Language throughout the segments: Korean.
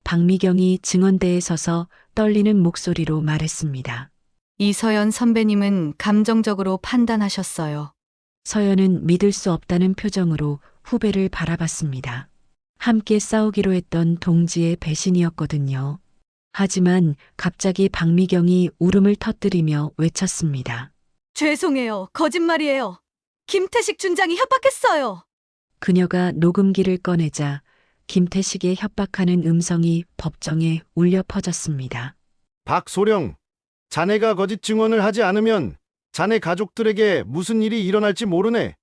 박미경이 증언대에 서서 떨리는 목소리로 말했습니다. 이서연 선배님은 감정적으로 판단하셨어요. 서연은 믿을 수 없다는 표정으로 후배를 바라봤습니다. 함께 싸우기로 했던 동지의 배신이었거든요. 하지만 갑자기 박미경이 울음을 터뜨리며 외쳤습니다. 죄송해요. 거짓말이에요. 김태식 준장이 협박했어요. 그녀가 녹음기를 꺼내자 김태식의 협박하는 음성이 법정에 울려 퍼졌습니다. 박소령, 자네가 거짓 증언을 하지 않으면 자네 가족들에게 무슨 일이 일어날지 모르네.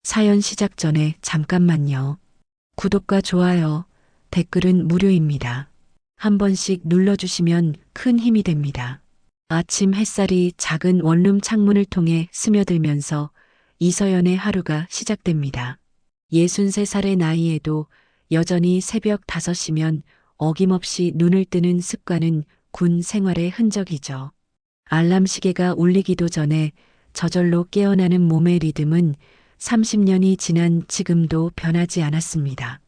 사연 시작 전에 잠깐만요. 구독과 좋아요, 댓글은 무료입니다. 한 번씩 눌러주시면 큰 힘이 됩니다. 아침 햇살이 작은 원룸 창문을 통해 스며들면서 이서연의 하루가 시작됩니다. 63살의 나이에도 여전히 새벽 5시면 어김없이 눈을 뜨는 습관은 군 생활의 흔적이죠. 알람 시계가 울리기도 전에 저절로 깨어나는 몸의 리듬은 30년이 지난 지금도 변하지 않았습니다.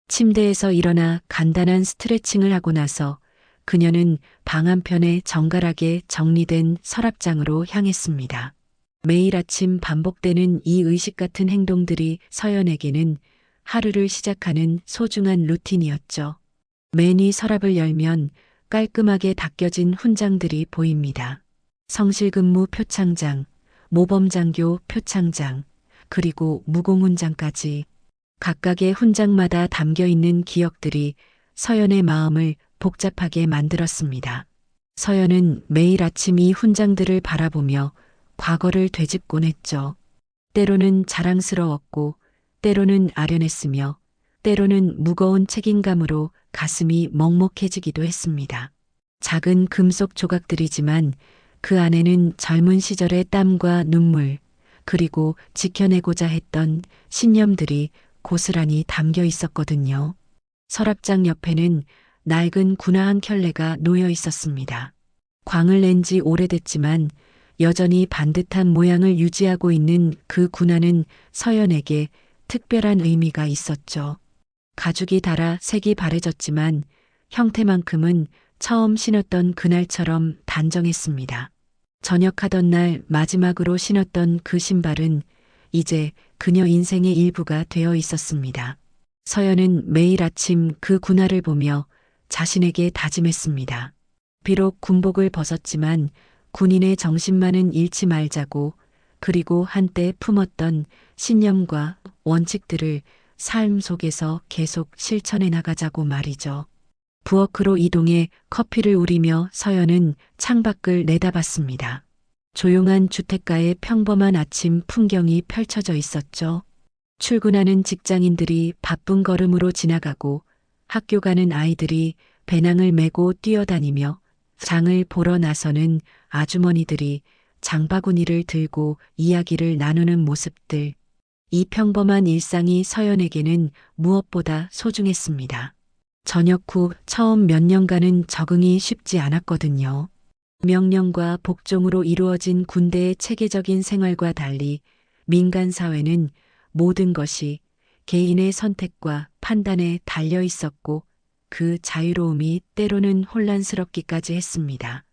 침대에서 일어나 간단한 스트레칭을 하고 나서 그녀는 방 한편에 정갈하게 정리된 서랍장으로 향했습니다. 매일 아침 반복되는 이 의식 같은 행동들이 서연에게는 하루를 시작하는 소중한 루틴이었죠. 매니 서랍을 열면 깔끔하게 닦여진 훈장들이 보입니다. 성실근무 표창장, 모범장교 표창장, 그리고 무공훈장까지 각각의 훈장마다 담겨있는 기억들이 서연의 마음을 복잡하게 만들었습니다. 서연은 매일 아침 이 훈장들을 바라보며 과거를 되짚곤 했죠. 때로는 자랑스러웠고, 때로는 아련했으며, 때로는 무거운 책임감으로 가슴이 먹먹해지기도 했습니다. 작은 금속 조각들이지만 그 안에는 젊은 시절의 땀과 눈물, 그리고 지켜내고자 했던 신념들이 고스란히 담겨 있었거든요. 서랍장 옆에는 낡은 군화 한 켤레가 놓여 있었습니다. 광을 낸 지 오래됐지만 여전히 반듯한 모양을 유지하고 있는 그 군화는 서연에게 특별한 의미가 있었죠. 가죽이 닳아 색이 바래졌지만 형태만큼은 처음 신었던 그날처럼 단정했습니다. 전역하던 날 마지막으로 신었던 그 신발은 이제 그녀 인생의 일부가 되어 있었습니다. 서연은 매일 아침 그 군화를 보며 자신에게 다짐했습니다. 비록 군복을 벗었지만 군인의 정신만은 잃지 말자고, 그리고 한때 품었던 신념과 원칙들을 삶 속에서 계속 실천해 나가자고 말이죠. 부엌으로 이동해 커피를 우리며 서연은 창밖을 내다봤습니다. 조용한 주택가의 평범한 아침 풍경이 펼쳐져 있었죠. 출근하는 직장인들이 바쁜 걸음으로 지나가고 학교 가는 아이들이 배낭을 메고 뛰어다니며 장을 보러 나서는 아주머니들이 장바구니를 들고 이야기를 나누는 모습들. 이 평범한 일상이 서연에게는 무엇보다 소중했습니다. 전역 후 처음 몇 년간은 적응이 쉽지 않았거든요. 명령과 복종으로 이루어진 군대의 체계적인 생활과 달리 민간 사회는 모든 것이 개인의 선택과 판단에 달려 있었고 그 자유로움이 때로는 혼란스럽기까지 했습니다.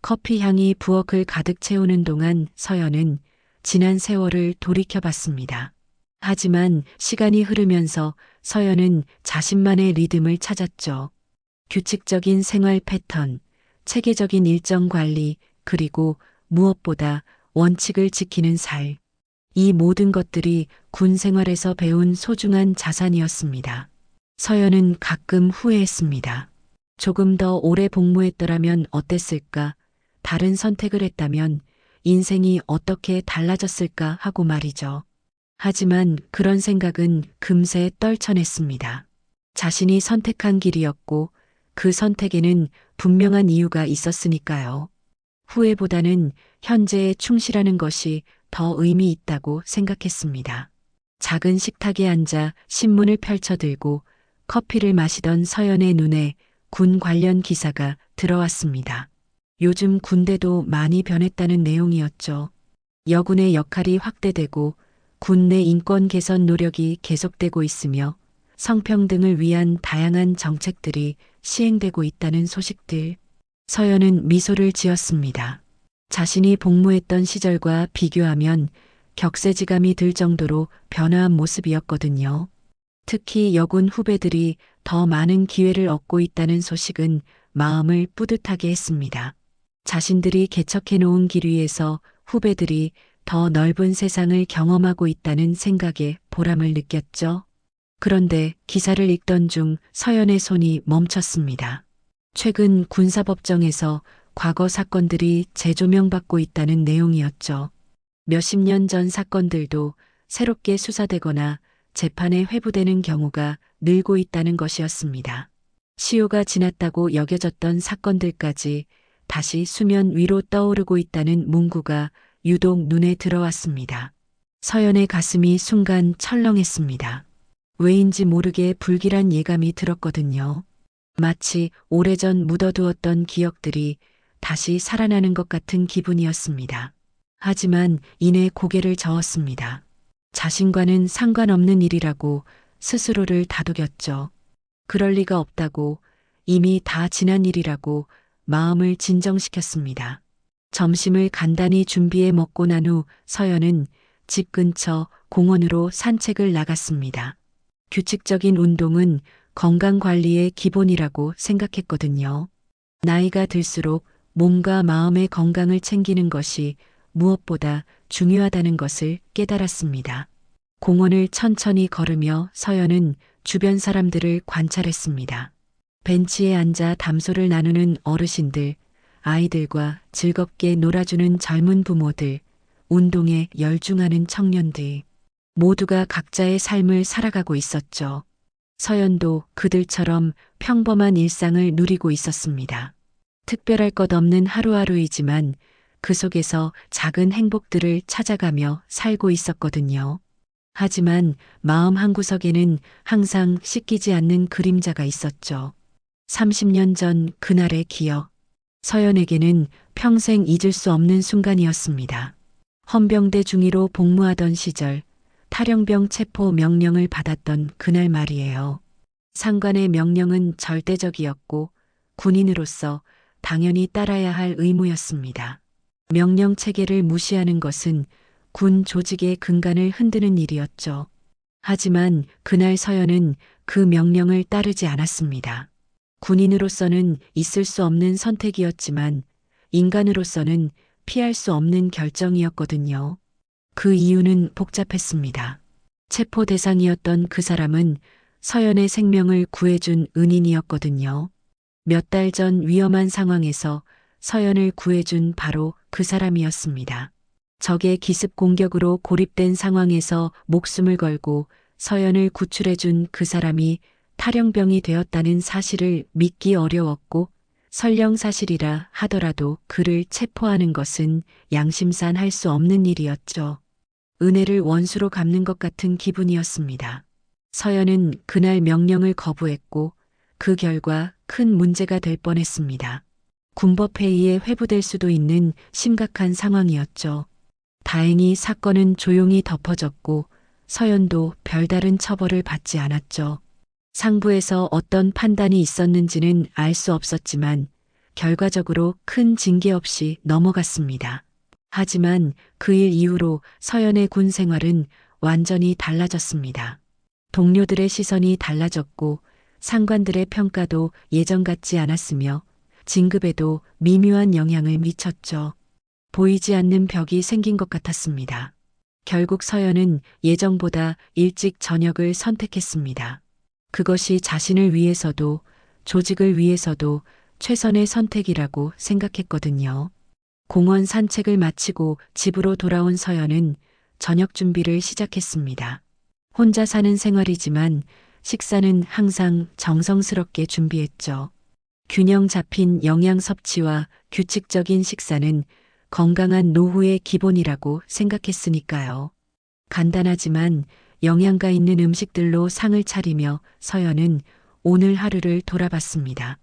커피 향이 부엌을 가득 채우는 동안 서연은 지난 세월을 돌이켜봤습니다. 하지만 시간이 흐르면서 서연은 자신만의 리듬을 찾았죠. 규칙적인 생활 패턴, 체계적인 일정 관리, 그리고 무엇보다 원칙을 지키는 살. 이 모든 것들이 군 생활에서 배운 소중한 자산이었습니다. 서연은 가끔 후회했습니다. 조금 더 오래 복무했더라면 어땠을까? 다른 선택을 했다면 인생이 어떻게 달라졌을까 하고 말이죠. 하지만 그런 생각은 금세 떨쳐냈습니다. 자신이 선택한 길이었고 그 선택에는 분명한 이유가 있었으니까요. 후회보다는 현재에 충실하는 것이 더 의미 있다고 생각했습니다. 작은 식탁에 앉아 신문을 펼쳐들고 커피를 마시던 서연의 눈에 군 관련 기사가 들어왔습니다. 요즘 군대도 많이 변했다는 내용이었죠. 여군의 역할이 확대되고 군 내 인권 개선 노력이 계속되고 있으며 성평등을 위한 다양한 정책들이 시행되고 있다는 소식들. 서연은 미소를 지었습니다. 자신이 복무했던 시절과 비교하면 격세지감이 들 정도로 변화한 모습이었거든요. 특히 여군 후배들이 더 많은 기회를 얻고 있다는 소식은 마음을 뿌듯하게 했습니다. 자신들이 개척해 놓은 길 위에서 후배들이 더 넓은 세상을 경험하고 있다는 생각에 보람을 느꼈죠. 그런데 기사를 읽던 중 서연의 손이 멈췄습니다. 최근 군사법정에서 과거 사건들이 재조명받고 있다는 내용이었죠. 몇십 년 전 사건들도 새롭게 수사되거나 재판에 회부되는 경우가 늘고 있다는 것이었습니다. 시효가 지났다고 여겨졌던 사건들까지 다시 수면 위로 떠오르고 있다는 문구가 유독 눈에 들어왔습니다. 서연의 가슴이 순간 철렁했습니다. 왜인지 모르게 불길한 예감이 들었거든요. 마치 오래전 묻어두었던 기억들이 다시 살아나는 것 같은 기분이었습니다. 하지만 이내 고개를 저었습니다. 자신과는 상관없는 일이라고 스스로를 다독였죠. 그럴 리가 없다고, 이미 다 지난 일이라고 마음을 진정시켰습니다. 점심을 간단히 준비해 먹고 난 후 서연은 집 근처 공원으로 산책을 나갔습니다. 규칙적인 운동은 건강 관리의 기본이라고 생각했거든요. 나이가 들수록 몸과 마음의 건강을 챙기는 것이 무엇보다 중요하다는 것을 깨달았습니다. 공원을 천천히 걸으며 서연은 주변 사람들을 관찰했습니다. 벤치에 앉아 담소를 나누는 어르신들, 아이들과 즐겁게 놀아주는 젊은 부모들, 운동에 열중하는 청년들, 모두가 각자의 삶을 살아가고 있었죠. 서연도 그들처럼 평범한 일상을 누리고 있었습니다. 특별할 것 없는 하루하루이지만 그 속에서 작은 행복들을 찾아가며 살고 있었거든요. 하지만 마음 한구석에는 항상 씻기지 않는 그림자가 있었죠. 30년 전 그날의 기억. 서연에게는 평생 잊을 수 없는 순간이었습니다. 헌병대 중위로 복무하던 시절 탈영병 체포 명령을 받았던 그날 말이에요. 상관의 명령은 절대적이었고 군인으로서 당연히 따라야 할 의무였습니다. 명령 체계를 무시하는 것은 군 조직의 근간을 흔드는 일이었죠. 하지만 그날 서연은 그 명령을 따르지 않았습니다. 군인으로서는 있을 수 없는 선택이었지만 인간으로서는 피할 수 없는 결정이었거든요. 그 이유는 복잡했습니다. 체포 대상이었던 그 사람은 서연의 생명을 구해준 은인이었거든요. 몇 달 전 위험한 상황에서 서연을 구해준 바로 그 사람이었습니다. 적의 기습 공격으로 고립된 상황에서 목숨을 걸고 서연을 구출해준 그 사람이 탈영병이 되었다는 사실을 믿기 어려웠고 설령 사실이라 하더라도 그를 체포하는 것은 양심산 할 수 없는 일이었죠. 은혜를 원수로 갚는 것 같은 기분이었습니다. 서연은 그날 명령을 거부했고 그 결과 큰 문제가 될 뻔했습니다. 군법회의에 회부될 수도 있는 심각한 상황이었죠. 다행히 사건은 조용히 덮어졌고 서연도 별다른 처벌을 받지 않았죠. 상부에서 어떤 판단이 있었는지는 알 수 없었지만 결과적으로 큰 징계 없이 넘어갔습니다. 하지만 그 일 이후로 서연의 군 생활은 완전히 달라졌습니다. 동료들의 시선이 달라졌고 상관들의 평가도 예전 같지 않았으며 진급에도 미묘한 영향을 미쳤죠. 보이지 않는 벽이 생긴 것 같았습니다. 결국 서연은 예정보다 일찍 전역을 선택했습니다. 그것이 자신을 위해서도 조직을 위해서도 최선의 선택이라고 생각했거든요. 공원 산책을 마치고 집으로 돌아온 서연은 저녁 준비를 시작했습니다. 혼자 사는 생활이지만 식사는 항상 정성스럽게 준비했죠. 균형 잡힌 영양 섭취와 규칙적인 식사는 건강한 노후의 기본이라고 생각했으니까요. 간단하지만 영양가 있는 음식들로 상을 차리며 서연은 오늘 하루를 돌아봤습니다.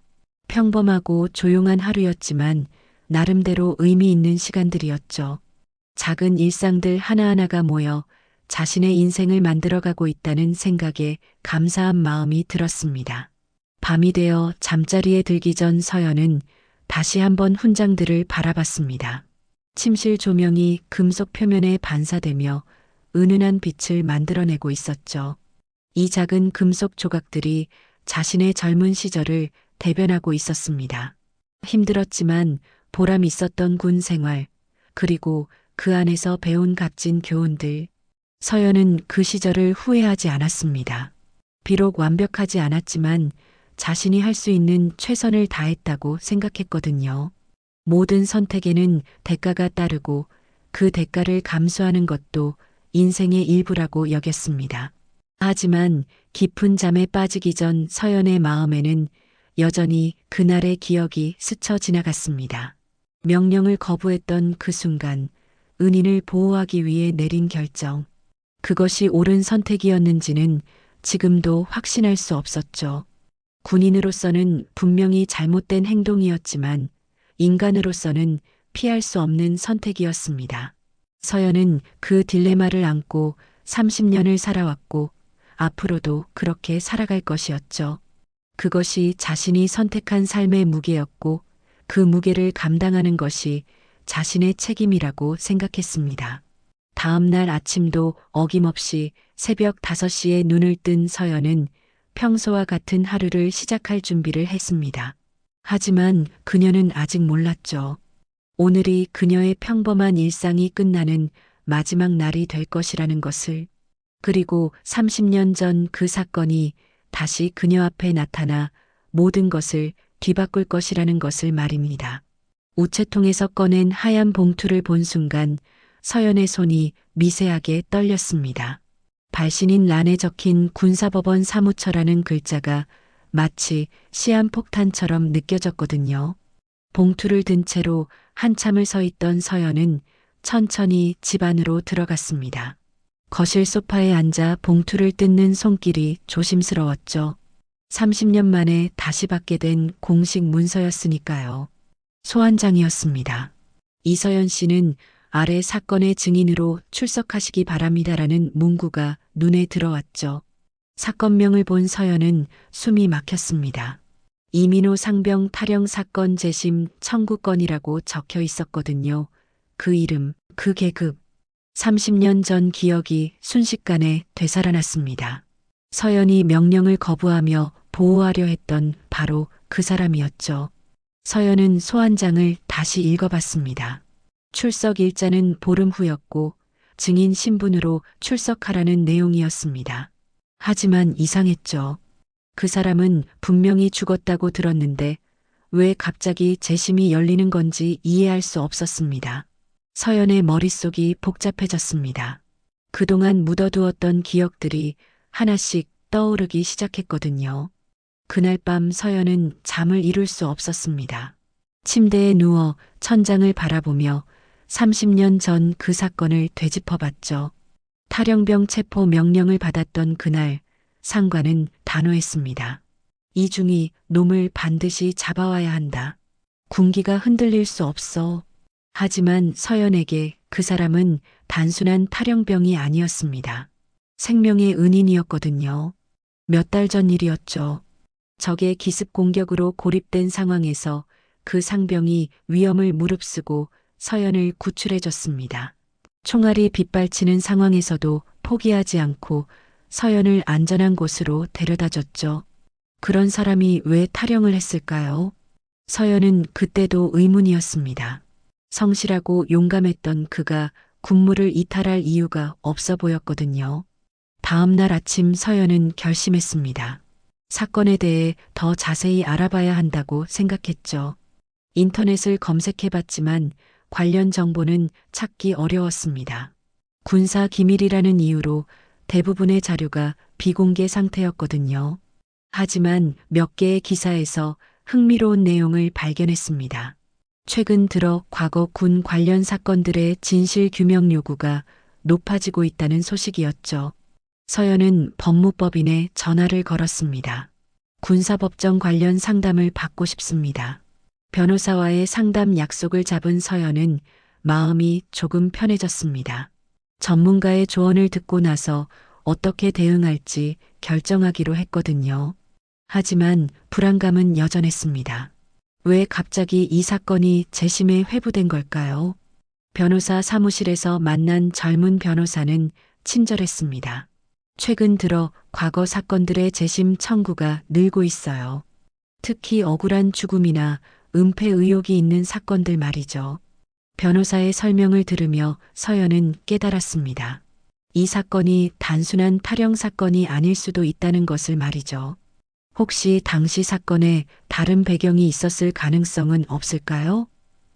평범하고 조용한 하루였지만 나름대로 의미 있는 시간들이었죠. 작은 일상들 하나하나가 모여 자신의 인생을 만들어가고 있다는 생각에 감사한 마음이 들었습니다. 밤이 되어 잠자리에 들기 전 서연은 다시 한번 훈장들을 바라봤습니다. 침실 조명이 금속 표면에 반사되며 은은한 빛을 만들어내고 있었죠. 이 작은 금속 조각들이 자신의 젊은 시절을 대변하고 있었습니다. 힘들었지만 보람 있었던 군 생활, 그리고 그 안에서 배운 값진 교훈들. 서연은 그 시절을 후회하지 않았습니다. 비록 완벽하지 않았지만 자신이 할 수 있는 최선을 다했다고 생각했거든요. 모든 선택에는 대가가 따르고 그 대가를 감수하는 것도 인생의 일부라고 여겼습니다. 하지만 깊은 잠에 빠지기 전 서연의 마음에는 여전히 그날의 기억이 스쳐 지나갔습니다. 명령을 거부했던 그 순간, 은인을 보호하기 위해 내린 결정. 그것이 옳은 선택이었는지는 지금도 확신할 수 없었죠. 군인으로서는 분명히 잘못된 행동이었지만 인간으로서는 피할 수 없는 선택이었습니다. 서연은 그 딜레마를 안고 30년을 살아왔고 앞으로도 그렇게 살아갈 것이었죠. 그것이 자신이 선택한 삶의 무게였고 그 무게를 감당하는 것이 자신의 책임이라고 생각했습니다. 다음 날 아침도 어김없이 새벽 5시에 눈을 뜬 서연은 평소와 같은 하루를 시작할 준비를 했습니다. 하지만 그녀는 아직 몰랐죠. 오늘이 그녀의 평범한 일상이 끝나는 마지막 날이 될 것이라는 것을. 그리고 30년 전 그 사건이 다시 그녀 앞에 나타나 모든 것을 뒤바꿀 것이라는 것을 말입니다. 우체통에서 꺼낸 하얀 봉투를 본 순간 서연의 손이 미세하게 떨렸습니다. 발신인 란에 적힌 군사법원 사무처라는 글자가 마치 시한폭탄처럼 느껴졌거든요. 봉투를 든 채로 한참을 서 있던 서연은 천천히 집 안으로 들어갔습니다. 거실 소파에 앉아 봉투를 뜯는 손길이 조심스러웠죠. 30년 만에 다시 받게 된 공식 문서였으니까요. 소환장이었습니다. 이서연 씨는 아래 사건의 증인으로 출석하시기 바랍니다라는 문구가 눈에 들어왔죠. 사건명을 본 서연은 숨이 막혔습니다. 이민호 상병 탈영 사건 재심 청구건이라고 적혀 있었거든요. 그 이름, 그 계급. 30년 전 기억이 순식간에 되살아났습니다. 서연이 명령을 거부하며 보호하려 했던 바로 그 사람이었죠. 서연은 소환장을 다시 읽어봤습니다. 출석 일자는 보름 후였고 증인 신분으로 출석하라는 내용이었습니다. 하지만 이상했죠. 그 사람은 분명히 죽었다고 들었는데 왜 갑자기 재심이 열리는 건지 이해할 수 없었습니다. 서연의 머릿속이 복잡해졌습니다. 그동안 묻어두었던 기억들이 하나씩 떠오르기 시작했거든요. 그날 밤 서연은 잠을 이룰 수 없었습니다. 침대에 누워 천장을 바라보며 30년 전 그 사건을 되짚어봤죠. 탈영병 체포 명령을 받았던 그날 상관은 단호했습니다. 이중이 놈을 반드시 잡아와야 한다. 군기가 흔들릴 수 없어. 하지만 서연에게 그 사람은 단순한 탈영병이 아니었습니다. 생명의 은인이었거든요. 몇 달 전 일이었죠. 적의 기습 공격으로 고립된 상황에서 그 상병이 위험을 무릅쓰고 서연을 구출해줬습니다. 총알이 빗발치는 상황에서도 포기하지 않고 서연을 안전한 곳으로 데려다줬죠. 그런 사람이 왜 탈영을 했을까요? 서연은 그때도 의문이었습니다. 성실하고 용감했던 그가 군무를 이탈할 이유가 없어 보였거든요. 다음 날 아침 서연은 결심했습니다. 사건에 대해 더 자세히 알아봐야 한다고 생각했죠. 인터넷을 검색해봤지만 관련 정보는 찾기 어려웠습니다. 군사 기밀이라는 이유로 대부분의 자료가 비공개 상태였거든요. 하지만 몇 개의 기사에서 흥미로운 내용을 발견했습니다. 최근 들어 과거 군 관련 사건들의 진실 규명 요구가 높아지고 있다는 소식이었죠. 서연은 법무법인에 전화를 걸었습니다. 군사법정 관련 상담을 받고 싶습니다. 변호사와의 상담 약속을 잡은 서연은 마음이 조금 편해졌습니다. 전문가의 조언을 듣고 나서 어떻게 대응할지 결정하기로 했거든요. 하지만 불안감은 여전했습니다. 왜 갑자기 이 사건이 재심에 회부된 걸까요? 변호사 사무실에서 만난 젊은 변호사는 친절했습니다. 최근 들어 과거 사건들의 재심 청구가 늘고 있어요. 특히 억울한 죽음이나 은폐 의혹이 있는 사건들 말이죠. 변호사의 설명을 들으며 서연은 깨달았습니다. 이 사건이 단순한 탈영 사건이 아닐 수도 있다는 것을 말이죠. 혹시 당시 사건에 다른 배경이 있었을 가능성은 없을까요?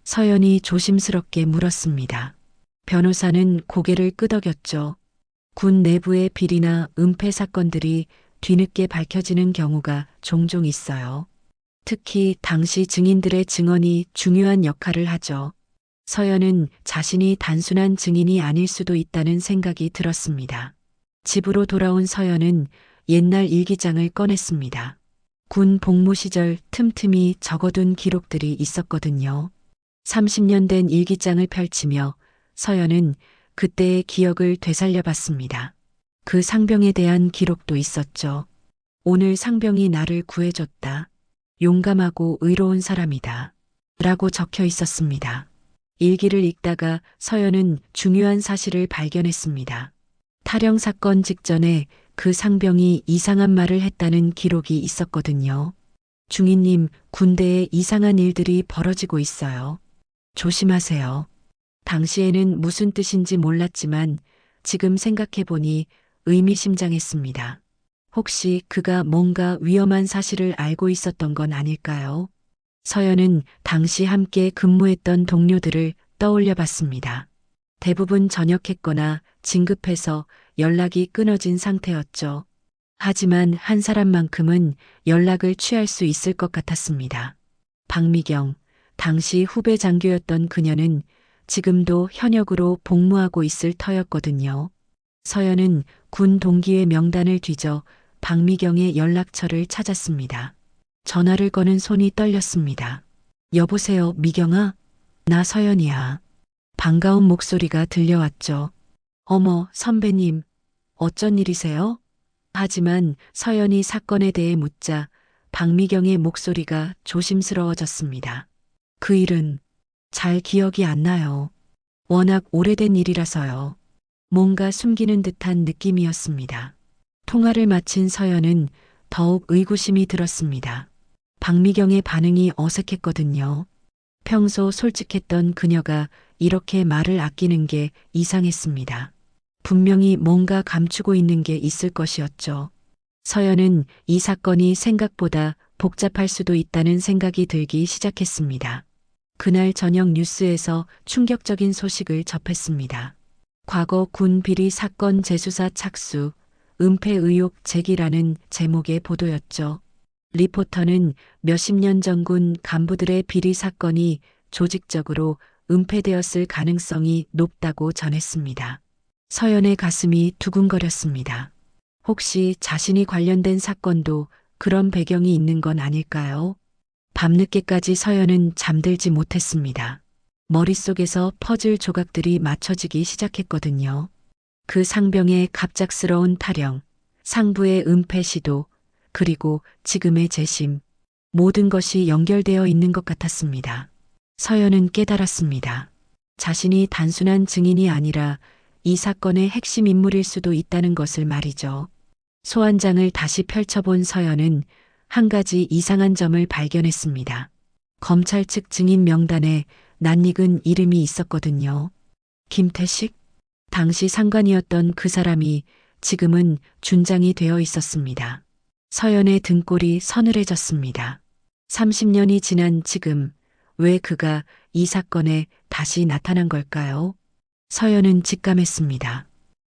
서연이 조심스럽게 물었습니다. 변호사는 고개를 끄덕였죠. 군 내부의 비리나 은폐 사건들이 뒤늦게 밝혀지는 경우가 종종 있어요. 특히 당시 증인들의 증언이 중요한 역할을 하죠. 서연은 자신이 단순한 증인이 아닐 수도 있다는 생각이 들었습니다. 집으로 돌아온 서연은 옛날 일기장을 꺼냈습니다. 군 복무 시절 틈틈이 적어둔 기록들이 있었거든요. 30년 된 일기장을 펼치며 서연은 그때의 기억을 되살려봤습니다. 그 상병에 대한 기록도 있었죠. 오늘 상병이 나를 구해줬다. 용감하고 의로운 사람이다. 라고 적혀 있었습니다. 일기를 읽다가 서연은 중요한 사실을 발견했습니다. 탈영 사건 직전에 그 상병이 이상한 말을 했다는 기록이 있었거든요. 중위님, 군대에 이상한 일들이 벌어지고 있어요. 조심하세요. 당시에는 무슨 뜻인지 몰랐지만 지금 생각해보니 의미심장했습니다. 혹시 그가 뭔가 위험한 사실을 알고 있었던 건 아닐까요? 서연은 당시 함께 근무했던 동료들을 떠올려 봤습니다. 대부분 전역했거나 진급해서 연락이 끊어진 상태였죠. 하지만 한 사람만큼은 연락을 취할 수 있을 것 같았습니다. 박미경, 당시 후배 장교였던 그녀는 지금도 현역으로 복무하고 있을 터였거든요. 서연은 군 동기의 명단을 뒤져 박미경의 연락처를 찾았습니다. 전화를 거는 손이 떨렸습니다. 여보세요, 미경아? 나 서연이야. 반가운 목소리가 들려왔죠. 어머, 선배님, 어쩐 일이세요? 하지만 서연이 사건에 대해 묻자 박미경의 목소리가 조심스러워졌습니다. 그 일은 잘 기억이 안 나요. 워낙 오래된 일이라서요. 뭔가 숨기는 듯한 느낌이었습니다. 통화를 마친 서연은 더욱 의구심이 들었습니다. 박미경의 반응이 어색했거든요. 평소 솔직했던 그녀가 이렇게 말을 아끼는 게 이상했습니다. 분명히 뭔가 감추고 있는 게 있을 것이었죠. 서연은 이 사건이 생각보다 복잡할 수도 있다는 생각이 들기 시작했습니다. 그날 저녁 뉴스에서 충격적인 소식을 접했습니다. 과거 군 비리 사건 재수사 착수, 은폐 의혹 제기라는 제목의 보도였죠. 리포터는 몇십 년 전 군 간부들의 비리 사건이 조직적으로 은폐되었을 가능성이 높다고 전했습니다. 서연의 가슴이 두근거렸습니다. 혹시 자신이 관련된 사건도 그런 배경이 있는 건 아닐까요? 밤늦게까지 서연은 잠들지 못했습니다. 머릿속에서 퍼즐 조각들이 맞춰지기 시작했거든요. 그 상병의 갑작스러운 탈영, 상부의 은폐 시도, 그리고 지금의 재심, 모든 것이 연결되어 있는 것 같았습니다. 서연은 깨달았습니다. 자신이 단순한 증인이 아니라 이 사건의 핵심 인물일 수도 있다는 것을 말이죠. 소환장을 다시 펼쳐본 서연은 한 가지 이상한 점을 발견했습니다. 검찰 측 증인 명단에 낯익은 이름이 있었거든요. 김태식? 당시 상관이었던 그 사람이 지금은 준장이 되어 있었습니다. 서연의 등골이 서늘해졌습니다. 30년이 지난 지금 왜 그가 이 사건에 다시 나타난 걸까요? 서연은 직감했습니다.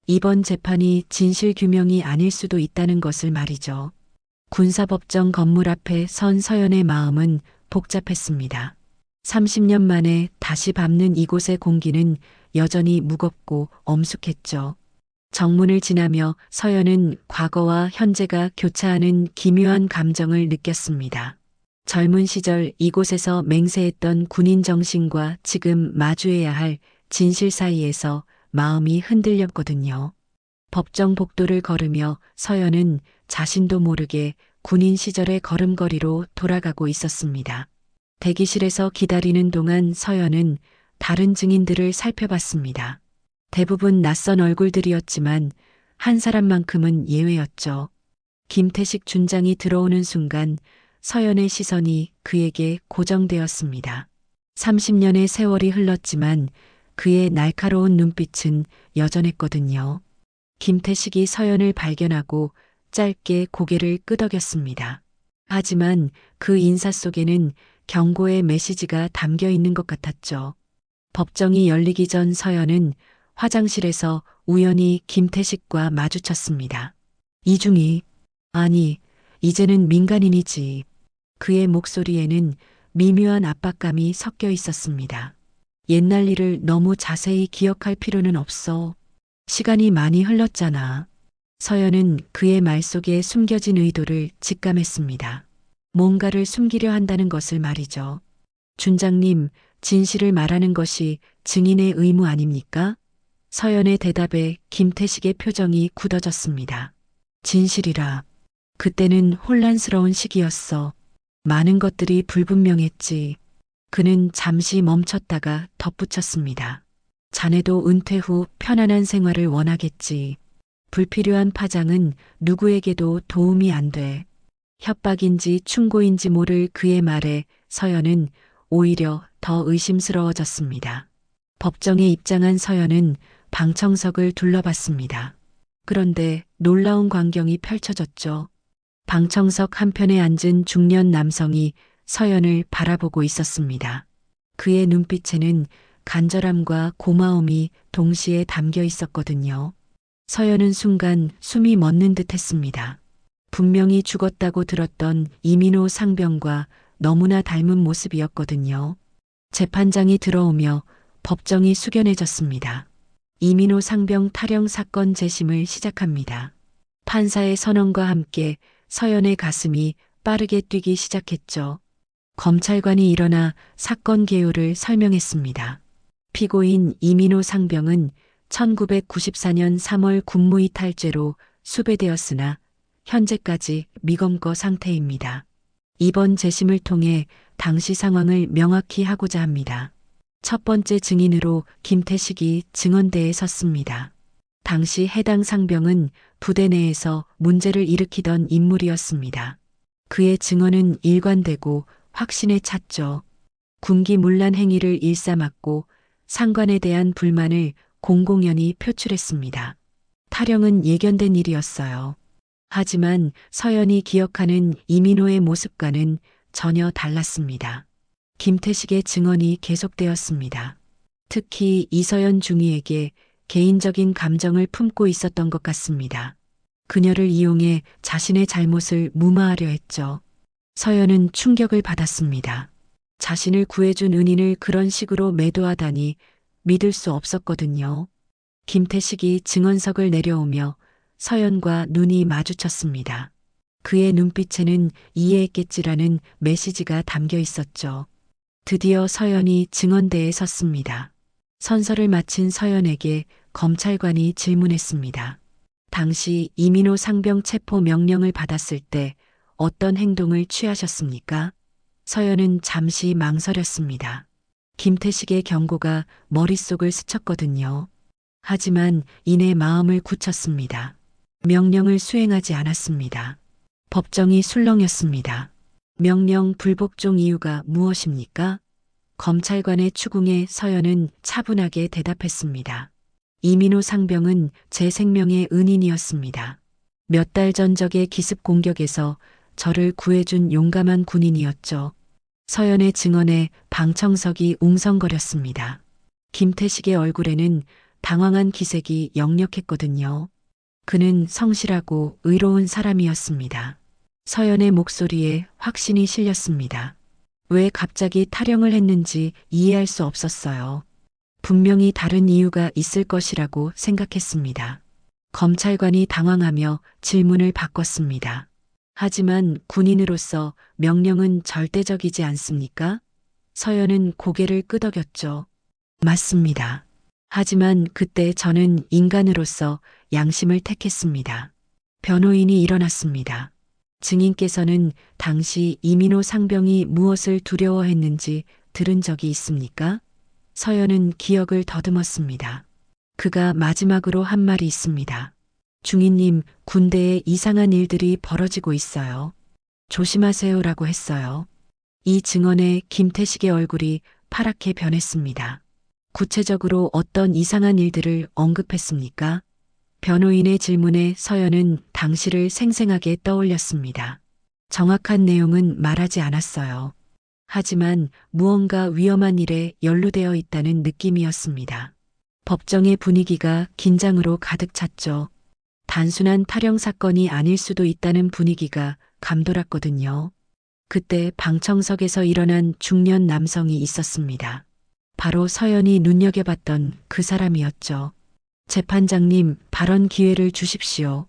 이번 재판이 진실 규명이 아닐 수도 있다는 것을 말이죠. 군사법정 건물 앞에 선 서연의 마음은 복잡했습니다. 30년 만에 다시 밟는 이곳의 공기는 여전히 무겁고 엄숙했죠. 정문을 지나며 서연은 과거와 현재가 교차하는 기묘한 감정을 느꼈습니다. 젊은 시절 이곳에서 맹세했던 군인 정신과 지금 마주해야 할 진실 사이에서 마음이 흔들렸거든요. 법정 복도를 걸으며 서연은 자신도 모르게 군인 시절의 걸음걸이로 돌아가고 있었습니다. 대기실에서 기다리는 동안 서연은 다른 증인들을 살펴봤습니다. 대부분 낯선 얼굴들이었지만 한 사람만큼은 예외였죠. 김태식 준장이 들어오는 순간 서연의 시선이 그에게 고정되었습니다. 30년의 세월이 흘렀지만 그의 날카로운 눈빛은 여전했거든요. 김태식이 서연을 발견하고 짧게 고개를 끄덕였습니다. 하지만 그 인사 속에는 경고의 메시지가 담겨 있는 것 같았죠. 법정이 열리기 전 서연은 화장실에서 우연히 김태식과 마주쳤습니다. 이중이, 아니, 이제는 민간인이지. 그의 목소리에는 미묘한 압박감이 섞여 있었습니다. 옛날 일을 너무 자세히 기억할 필요는 없어. 시간이 많이 흘렀잖아. 서연은 그의 말 속에 숨겨진 의도를 직감했습니다. 뭔가를 숨기려 한다는 것을 말이죠. 준장님, 진실을 말하는 것이 증인의 의무 아닙니까? 서연의 대답에 김태식의 표정이 굳어졌습니다. 진실이라. 그때는 혼란스러운 시기였어. 많은 것들이 불분명했지. 그는 잠시 멈췄다가 덧붙였습니다. 자네도 은퇴 후 편안한 생활을 원하겠지. 불필요한 파장은 누구에게도 도움이 안 돼. 협박인지 충고인지 모를 그의 말에 서연은 오히려 더 의심스러워졌습니다. 법정에 입장한 서연은 방청석을 둘러봤습니다. 그런데 놀라운 광경이 펼쳐졌죠. 방청석 한편에 앉은 중년 남성이 서연을 바라보고 있었습니다. 그의 눈빛에는 간절함과 고마움이 동시에 담겨 있었거든요. 서연은 순간 숨이 멎는 듯 했습니다. 분명히 죽었다고 들었던 이민호 상병과 너무나 닮은 모습이었거든요. 재판장이 들어오며 법정이 숙연해졌습니다. 이민호 상병 탈영 사건 재심을 시작합니다. 판사의 선언과 함께 서연의 가슴이 빠르게 뛰기 시작했죠. 검찰관이 일어나 사건 개요를 설명했습니다. 피고인 이민호 상병은 1994년 3월 군무이탈죄로 수배되었으나 현재까지 미검거 상태입니다. 이번 재심을 통해 당시 상황을 명확히 하고자 합니다. 첫 번째 증인으로 김태식이 증언대에 섰습니다. 당시 해당 상병은 부대 내에서 문제를 일으키던 인물이었습니다. 그의 증언은 일관되고 확신에 찼죠. 군기문란 행위를 일삼았고 상관에 대한 불만을 공공연히 표출했습니다. 탈영은 예견된 일이었어요. 하지만 서연이 기억하는 이민호의 모습과는 전혀 달랐습니다. 김태식의 증언이 계속되었습니다. 특히 이서연 중위에게 개인적인 감정을 품고 있었던 것 같습니다. 그녀를 이용해 자신의 잘못을 무마하려 했죠. 서연은 충격을 받았습니다. 자신을 구해준 은인을 그런 식으로 매도하다니 믿을 수 없었거든요. 김태식이 증언석을 내려오며 서연과 눈이 마주쳤습니다. 그의 눈빛에는 이해했겠지라는 메시지가 담겨 있었죠. 드디어 서연이 증언대에 섰습니다. 선서를 마친 서연에게 검찰관이 질문했습니다. 당시 이민호 상병 체포 명령을 받았을 때 어떤 행동을 취하셨습니까? 서연은 잠시 망설였습니다. 김태식의 경고가 머릿속을 스쳤거든요. 하지만 이내 마음을 굳혔습니다. 명령을 수행하지 않았습니다. 법정이 술렁였습니다. 명령 불복종 이유가 무엇입니까? 검찰관의 추궁에 서연은 차분하게 대답했습니다. 이민호 상병은 제 생명의 은인이었습니다. 몇 달 전 적의 기습 공격에서 저를 구해준 용감한 군인이었죠. 서연의 증언에 방청석이 웅성거렸습니다. 김태식의 얼굴에는 당황한 기색이 역력했거든요. 그는 성실하고 의로운 사람이었습니다. 서연의 목소리에 확신이 실렸습니다. 왜 갑자기 탈영을 했는지 이해할 수 없었어요. 분명히 다른 이유가 있을 것이라고 생각했습니다. 검찰관이 당황하며 질문을 바꿨습니다. 하지만 군인으로서 명령은 절대적이지 않습니까? 서연은 고개를 끄덕였죠. 맞습니다. 하지만 그때 저는 인간으로서 양심을 택했습니다. 변호인이 일어났습니다. 증인께서는 당시 이민호 상병이 무엇을 두려워했는지 들은 적이 있습니까? 서연은 기억을 더듬었습니다. 그가 마지막으로 한 말이 있습니다. 중인님, 군대에 이상한 일들이 벌어지고 있어요. 조심하세요라고 했어요. 이 증언에 김태식의 얼굴이 파랗게 변했습니다. 구체적으로 어떤 이상한 일들을 언급했습니까? 변호인의 질문에 서연은 당시를 생생하게 떠올렸습니다. 정확한 내용은 말하지 않았어요. 하지만 무언가 위험한 일에 연루되어 있다는 느낌이었습니다. 법정의 분위기가 긴장으로 가득 찼죠. 단순한 탈영 사건이 아닐 수도 있다는 분위기가 감돌았거든요. 그때 방청석에서 일어난 중년 남성이 있었습니다. 바로 서연이 눈여겨봤던 그 사람이었죠. 재판장님, 발언 기회를 주십시오.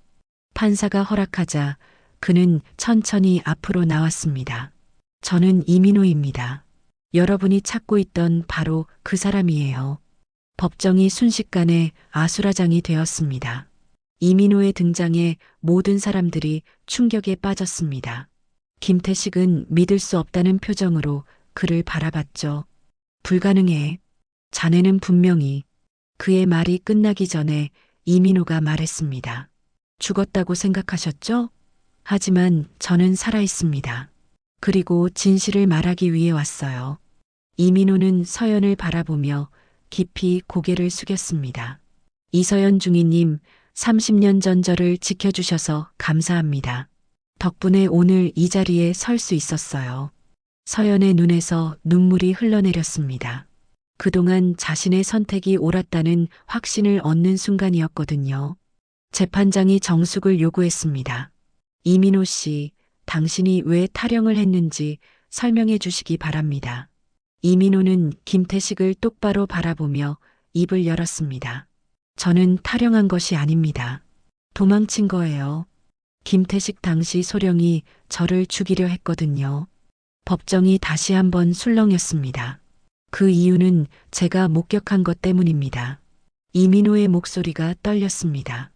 판사가 허락하자 그는 천천히 앞으로 나왔습니다. 저는 이민호입니다. 여러분이 찾고 있던 바로 그 사람이에요. 법정이 순식간에 아수라장이 되었습니다. 이민호의 등장에 모든 사람들이 충격에 빠졌습니다. 김태식은 믿을 수 없다는 표정으로 그를 바라봤죠. 불가능해. 자네는 분명히. 그의 말이 끝나기 전에 이민호가 말했습니다. 죽었다고 생각하셨죠? 하지만 저는 살아있습니다. 그리고 진실을 말하기 위해 왔어요. 이민호는 서연을 바라보며 깊이 고개를 숙였습니다. 이서연 중위님, 30년 전 저를 지켜주셔서 감사합니다. 덕분에 오늘 이 자리에 설 수 있었어요. 서연의 눈에서 눈물이 흘러내렸습니다. 그동안 자신의 선택이 옳았다는 확신을 얻는 순간이었거든요. 재판장이 정숙을 요구했습니다. 이민호 씨, 당신이 왜 탈영을 했는지 설명해 주시기 바랍니다. 이민호는 김태식을 똑바로 바라보며 입을 열었습니다. 저는 탈영한 것이 아닙니다. 도망친 거예요. 김태식 당시 소령이 저를 죽이려 했거든요. 법정이 다시 한번 술렁였습니다. 그 이유는 제가 목격한 것 때문입니다. 이민호의 목소리가 떨렸습니다.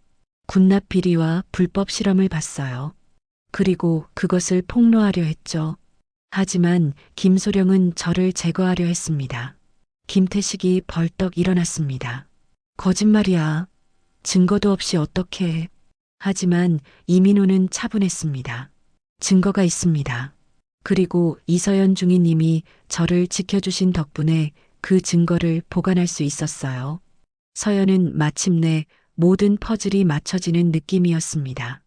군납 비리와 불법 실험을 봤어요. 그리고 그것을 폭로하려 했죠. 하지만 김소령은 저를 제거하려 했습니다. 김태식이 벌떡 일어났습니다. 거짓말이야. 증거도 없이 어떻게 해. 하지만 이민호는 차분했습니다. 증거가 있습니다. 그리고 이서연 중위님이 저를 지켜주신 덕분에 그 증거를 보관할 수 있었어요. 서연은 마침내 모든 퍼즐이 맞춰지는 느낌이었습니다.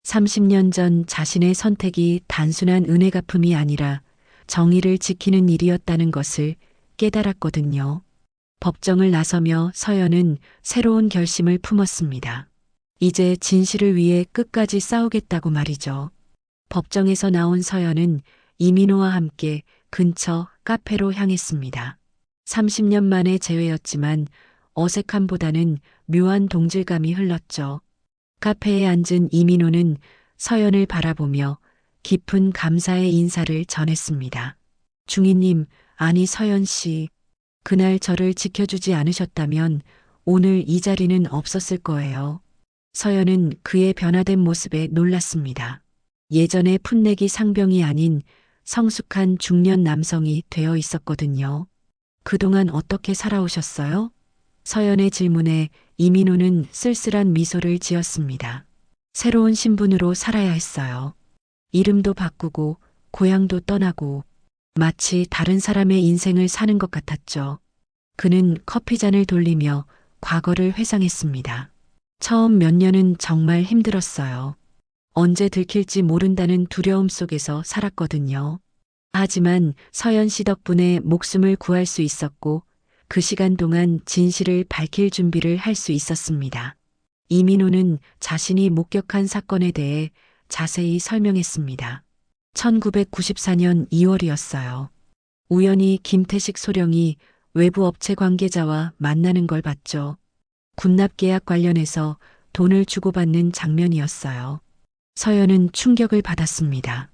30년 전 자신의 선택이 단순한 은혜 갚음이 아니라 정의를 지키는 일이었다는 것을 깨달았거든요. 법정을 나서며 서연은 새로운 결심을 품었습니다. 이제 진실을 위해 끝까지 싸우겠다고 말이죠. 법정에서 나온 서연은 이민호와 함께 근처 카페로 향했습니다. 30년 만의 재회였지만 어색함보다는 묘한 동질감이 흘렀죠. 카페에 앉은 이민호는 서연을 바라보며 깊은 감사의 인사를 전했습니다. 중위님, 아니 서연 씨, 그날 저를 지켜주지 않으셨다면 오늘 이 자리는 없었을 거예요. 서연은 그의 변화된 모습에 놀랐습니다. 예전의 풋내기 상병이 아닌 성숙한 중년 남성이 되어 있었거든요. 그동안 어떻게 살아오셨어요? 서연의 질문에 이민호는 쓸쓸한 미소를 지었습니다. 새로운 신분으로 살아야 했어요. 이름도 바꾸고 고향도 떠나고 마치 다른 사람의 인생을 사는 것 같았죠. 그는 커피잔을 돌리며 과거를 회상했습니다. 처음 몇 년은 정말 힘들었어요. 언제 들킬지 모른다는 두려움 속에서 살았거든요. 하지만 서연 씨 덕분에 목숨을 구할 수 있었고 그 시간 동안 진실을 밝힐 준비를 할 수 있었습니다. 이민호는 자신이 목격한 사건에 대해 자세히 설명했습니다. 1994년 2월이었어요. 우연히 김태식 소령이 외부 업체 관계자와 만나는 걸 봤죠. 군납 계약 관련해서 돈을 주고받는 장면이었어요. 서연은 충격을 받았습니다.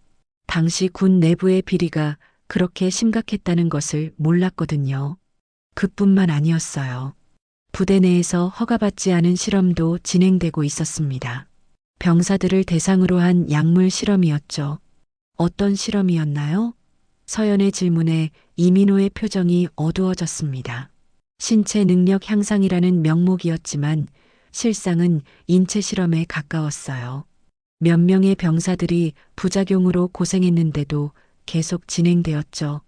당시 군 내부의 비리가 그렇게 심각했다는 것을 몰랐거든요. 그뿐만 아니었어요. 부대 내에서 허가받지 않은 실험도 진행되고 있었습니다. 병사들을 대상으로 한 약물 실험이었죠. 어떤 실험이었나요? 서연의 질문에 이민호의 표정이 어두워졌습니다. 신체 능력 향상이라는 명목이었지만 실상은 인체 실험에 가까웠어요. 몇 명의 병사들이 부작용으로 고생했는데도 계속 진행되었죠.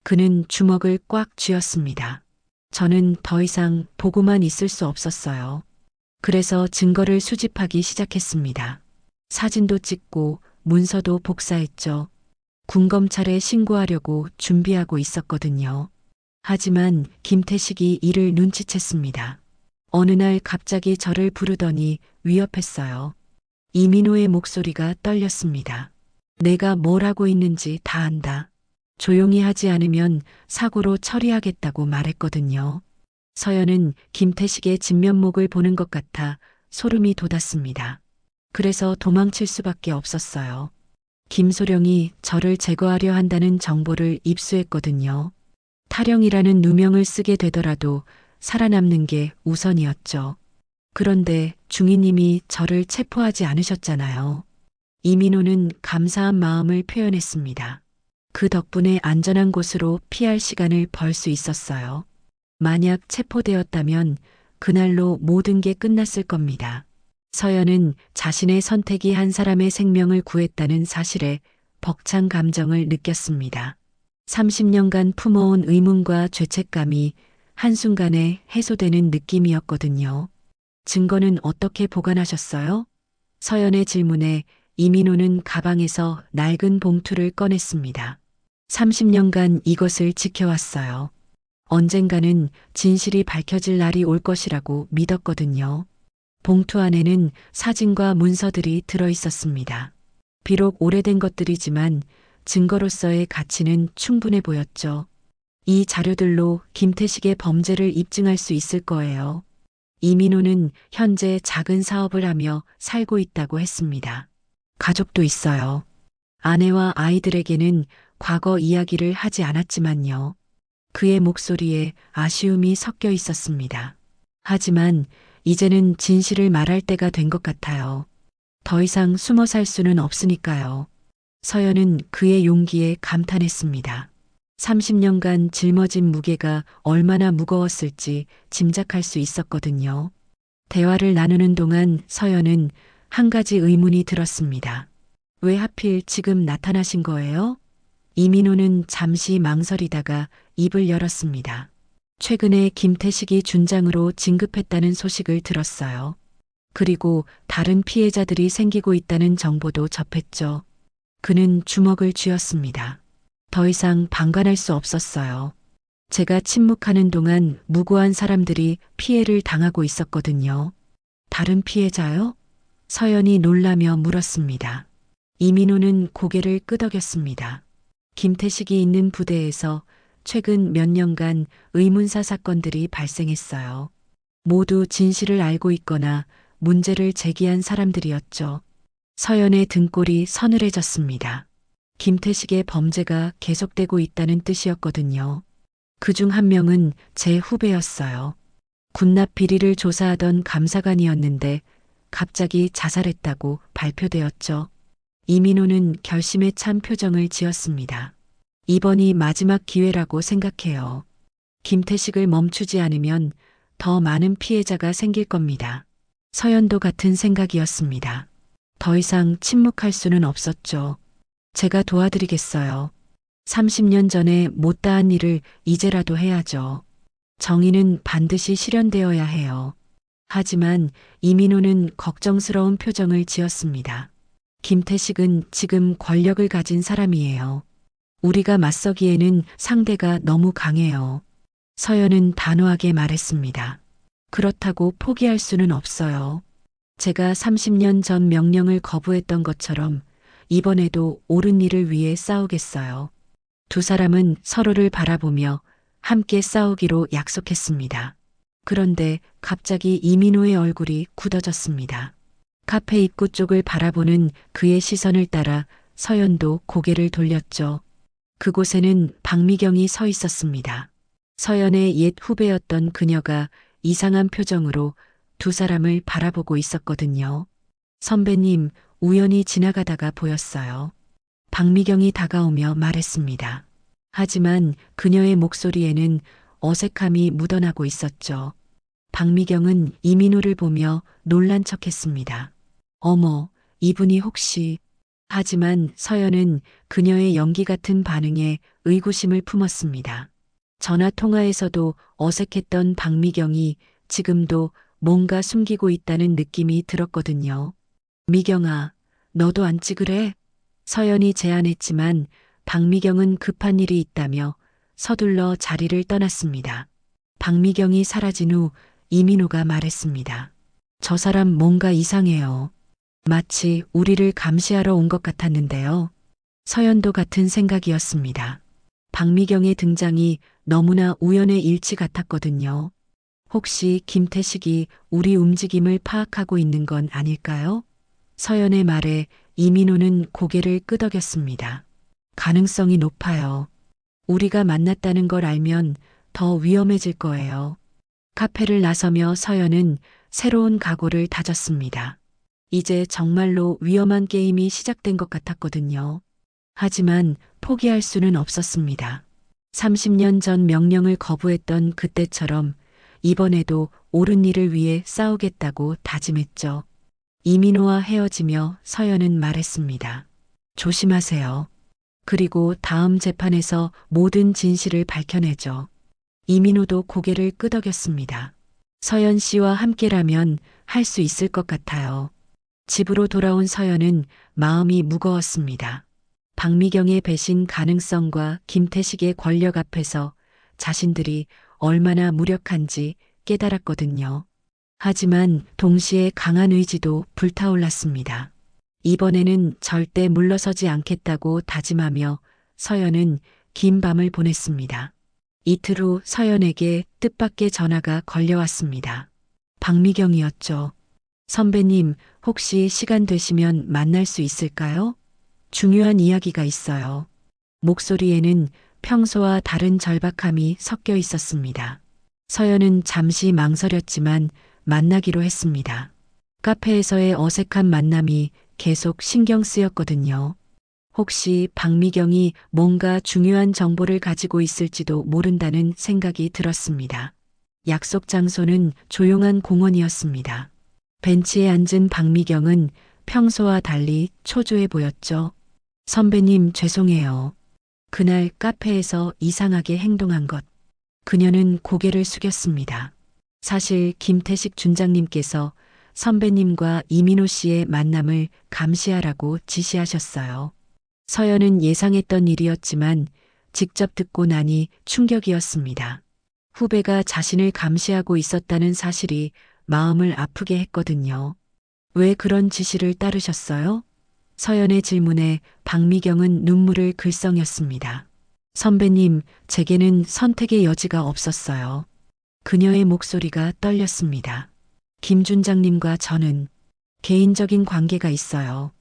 그는 주먹을 꽉 쥐었습니다. 저는 더 이상 보고만 있을 수 없었어요. 그래서 증거를 수집하기 시작했습니다. 사진도 찍고 문서도 복사했죠. 군검찰에 신고하려고 준비하고 있었거든요. 하지만 김태식이 이를 눈치챘습니다. 어느 날 갑자기 저를 부르더니 위협했어요. 이민호의 목소리가 떨렸습니다. 내가 뭘 하고 있는지 다 안다. 조용히 하지 않으면 사고로 처리하겠다고 말했거든요. 서연은 김태식의 진면목을 보는 것 같아 소름이 돋았습니다. 그래서 도망칠 수밖에 없었어요. 김소령이 저를 제거하려 한다는 정보를 입수했거든요. 탈영이라는 누명을 쓰게 되더라도 살아남는 게 우선이었죠. 그런데 중위님이 저를 체포하지 않으셨잖아요. 이민호는 감사한 마음을 표현했습니다. 그 덕분에 안전한 곳으로 피할 시간을 벌 수 있었어요. 만약 체포되었다면 그날로 모든 게 끝났을 겁니다. 서연은 자신의 선택이 한 사람의 생명을 구했다는 사실에 벅찬 감정을 느꼈습니다. 30년간 품어온 의문과 죄책감이 한순간에 해소되는 느낌이었거든요. 증거는 어떻게 보관하셨어요? 서연의 질문에 이민호는 가방에서 낡은 봉투를 꺼냈습니다. 30년간 이것을 지켜왔어요. 언젠가는 진실이 밝혀질 날이 올 것이라고 믿었거든요. 봉투 안에는 사진과 문서들이 들어 있었습니다. 비록 오래된 것들이지만 증거로서의 가치는 충분해 보였죠. 이 자료들로 김태식의 범죄를 입증할 수 있을 거예요. 이민호는 현재 작은 사업을 하며 살고 있다고 했습니다. 가족도 있어요. 아내와 아이들에게는 과거 이야기를 하지 않았지만요. 그의 목소리에 아쉬움이 섞여 있었습니다. 하지만 이제는 진실을 말할 때가 된 것 같아요. 더 이상 숨어 살 수는 없으니까요. 서연은 그의 용기에 감탄했습니다. 30년간 짊어진 무게가 얼마나 무거웠을지 짐작할 수 있었거든요. 대화를 나누는 동안 서연은 한 가지 의문이 들었습니다. 왜 하필 지금 나타나신 거예요? 이민호는 잠시 망설이다가 입을 열었습니다. 최근에 김태식이 준장으로 진급했다는 소식을 들었어요. 그리고 다른 피해자들이 생기고 있다는 정보도 접했죠. 그는 주먹을 쥐었습니다. 더 이상 방관할 수 없었어요. 제가 침묵하는 동안 무고한 사람들이 피해를 당하고 있었거든요. 다른 피해자요? 서연이 놀라며 물었습니다. 이민호는 고개를 끄덕였습니다. 김태식이 있는 부대에서 최근 몇 년간 의문사 사건들이 발생했어요. 모두 진실을 알고 있거나 문제를 제기한 사람들이었죠. 서연의 등골이 서늘해졌습니다. 김태식의 범죄가 계속되고 있다는 뜻이었거든요. 그중 한 명은 제 후배였어요. 군납 비리를 조사하던 감사관이었는데 갑자기 자살했다고 발표되었죠. 이민호는 결심에 찬 표정을 지었습니다. 이번이 마지막 기회라고 생각해요. 김태식을 멈추지 않으면 더 많은 피해자가 생길 겁니다. 서연도 같은 생각이었습니다. 더 이상 침묵할 수는 없었죠. 제가 도와드리겠어요. 30년 전에 못다한 일을 이제라도 해야죠. 정의는 반드시 실현되어야 해요. 하지만 이민호는 걱정스러운 표정을 지었습니다. 김태식은 지금 권력을 가진 사람이에요. 우리가 맞서기에는 상대가 너무 강해요. 서연은 단호하게 말했습니다. 그렇다고 포기할 수는 없어요. 제가 30년 전 명령을 거부했던 것처럼 이번에도 옳은 일을 위해 싸우겠어요. 두 사람은 서로를 바라보며 함께 싸우기로 약속했습니다. 그런데 갑자기 이민호의 얼굴이 굳어졌습니다. 카페 입구 쪽을 바라보는 그의 시선을 따라 서연도 고개를 돌렸죠. 그곳에는 박미경이 서 있었습니다. 서연의 옛 후배였던 그녀가 이상한 표정으로 두 사람을 바라보고 있었거든요. 선배님, 우연히 지나가다가 보였어요. 박미경이 다가오며 말했습니다. 하지만 그녀의 목소리에는 어색함이 묻어나고 있었죠. 박미경은 이민호를 보며 놀란 척했습니다. 어머, 이분이 혹시... 하지만 서연은 그녀의 연기 같은 반응에 의구심을 품었습니다. 전화 통화에서도 어색했던 박미경이 지금도 뭔가 숨기고 있다는 느낌이 들었거든요. 미경아, 너도 안 찍으래? 서연이 제안했지만 박미경은 급한 일이 있다며 서둘러 자리를 떠났습니다. 박미경이 사라진 후 이민호가 말했습니다. 저 사람 뭔가 이상해요. 마치 우리를 감시하러 온 것 같았는데요. 서연도 같은 생각이었습니다. 박미경의 등장이 너무나 우연의 일치 같았거든요. 혹시 김태식이 우리 움직임을 파악하고 있는 건 아닐까요? 서연의 말에 이민호는 고개를 끄덕였습니다. 가능성이 높아요. 우리가 만났다는 걸 알면 더 위험해질 거예요. 카페를 나서며 서연은 새로운 각오를 다졌습니다. 이제 정말로 위험한 게임이 시작된 것 같았거든요. 하지만 포기할 수는 없었습니다. 30년 전 명령을 거부했던 그때처럼 이번에도 옳은 일을 위해 싸우겠다고 다짐했죠. 이민호와 헤어지며 서연은 말했습니다. 조심하세요. 그리고 다음 재판에서 모든 진실을 밝혀내죠. 이민호도 고개를 끄덕였습니다. 서연 씨와 함께라면 할 수 있을 것 같아요. 집으로 돌아온 서연은 마음이 무거웠습니다. 박미경의 배신 가능성과 김태식의 권력 앞에서 자신들이 얼마나 무력한지 깨달았거든요. 하지만 동시에 강한 의지도 불타올랐습니다. 이번에는 절대 물러서지 않겠다고 다짐하며 서연은 긴 밤을 보냈습니다. 이틀 후 서연에게 뜻밖의 전화가 걸려왔습니다. 박미경이었죠. 선배님, 혹시 시간 되시면 만날 수 있을까요? 중요한 이야기가 있어요. 목소리에는 평소와 다른 절박함이 섞여 있었습니다. 서연은 잠시 망설였지만 만나기로 했습니다. 카페에서의 어색한 만남이 계속 신경 쓰였거든요. 혹시 박미경이 뭔가 중요한 정보를 가지고 있을지도 모른다는 생각이 들었습니다. 약속 장소는 조용한 공원이었습니다. 벤치에 앉은 박미경은 평소와 달리 초조해 보였죠. 선배님, 죄송해요. 그날 카페에서 이상하게 행동한 것. 그녀는 고개를 숙였습니다. 사실 김태식 준장님께서 선배님과 이민호 씨의 만남을 감시하라고 지시하셨어요. 서연은 예상했던 일이었지만 직접 듣고 나니 충격이었습니다. 후배가 자신을 감시하고 있었다는 사실이 마음을 아프게 했거든요. 왜 그런 지시를 따르셨어요? 서연의 질문에 박미경은 눈물을 글썽였습니다. 선배님, 제게는 선택의 여지가 없었어요. 그녀의 목소리가 떨렸습니다. 김 준장님과 저는 개인적인 관계가 있어요.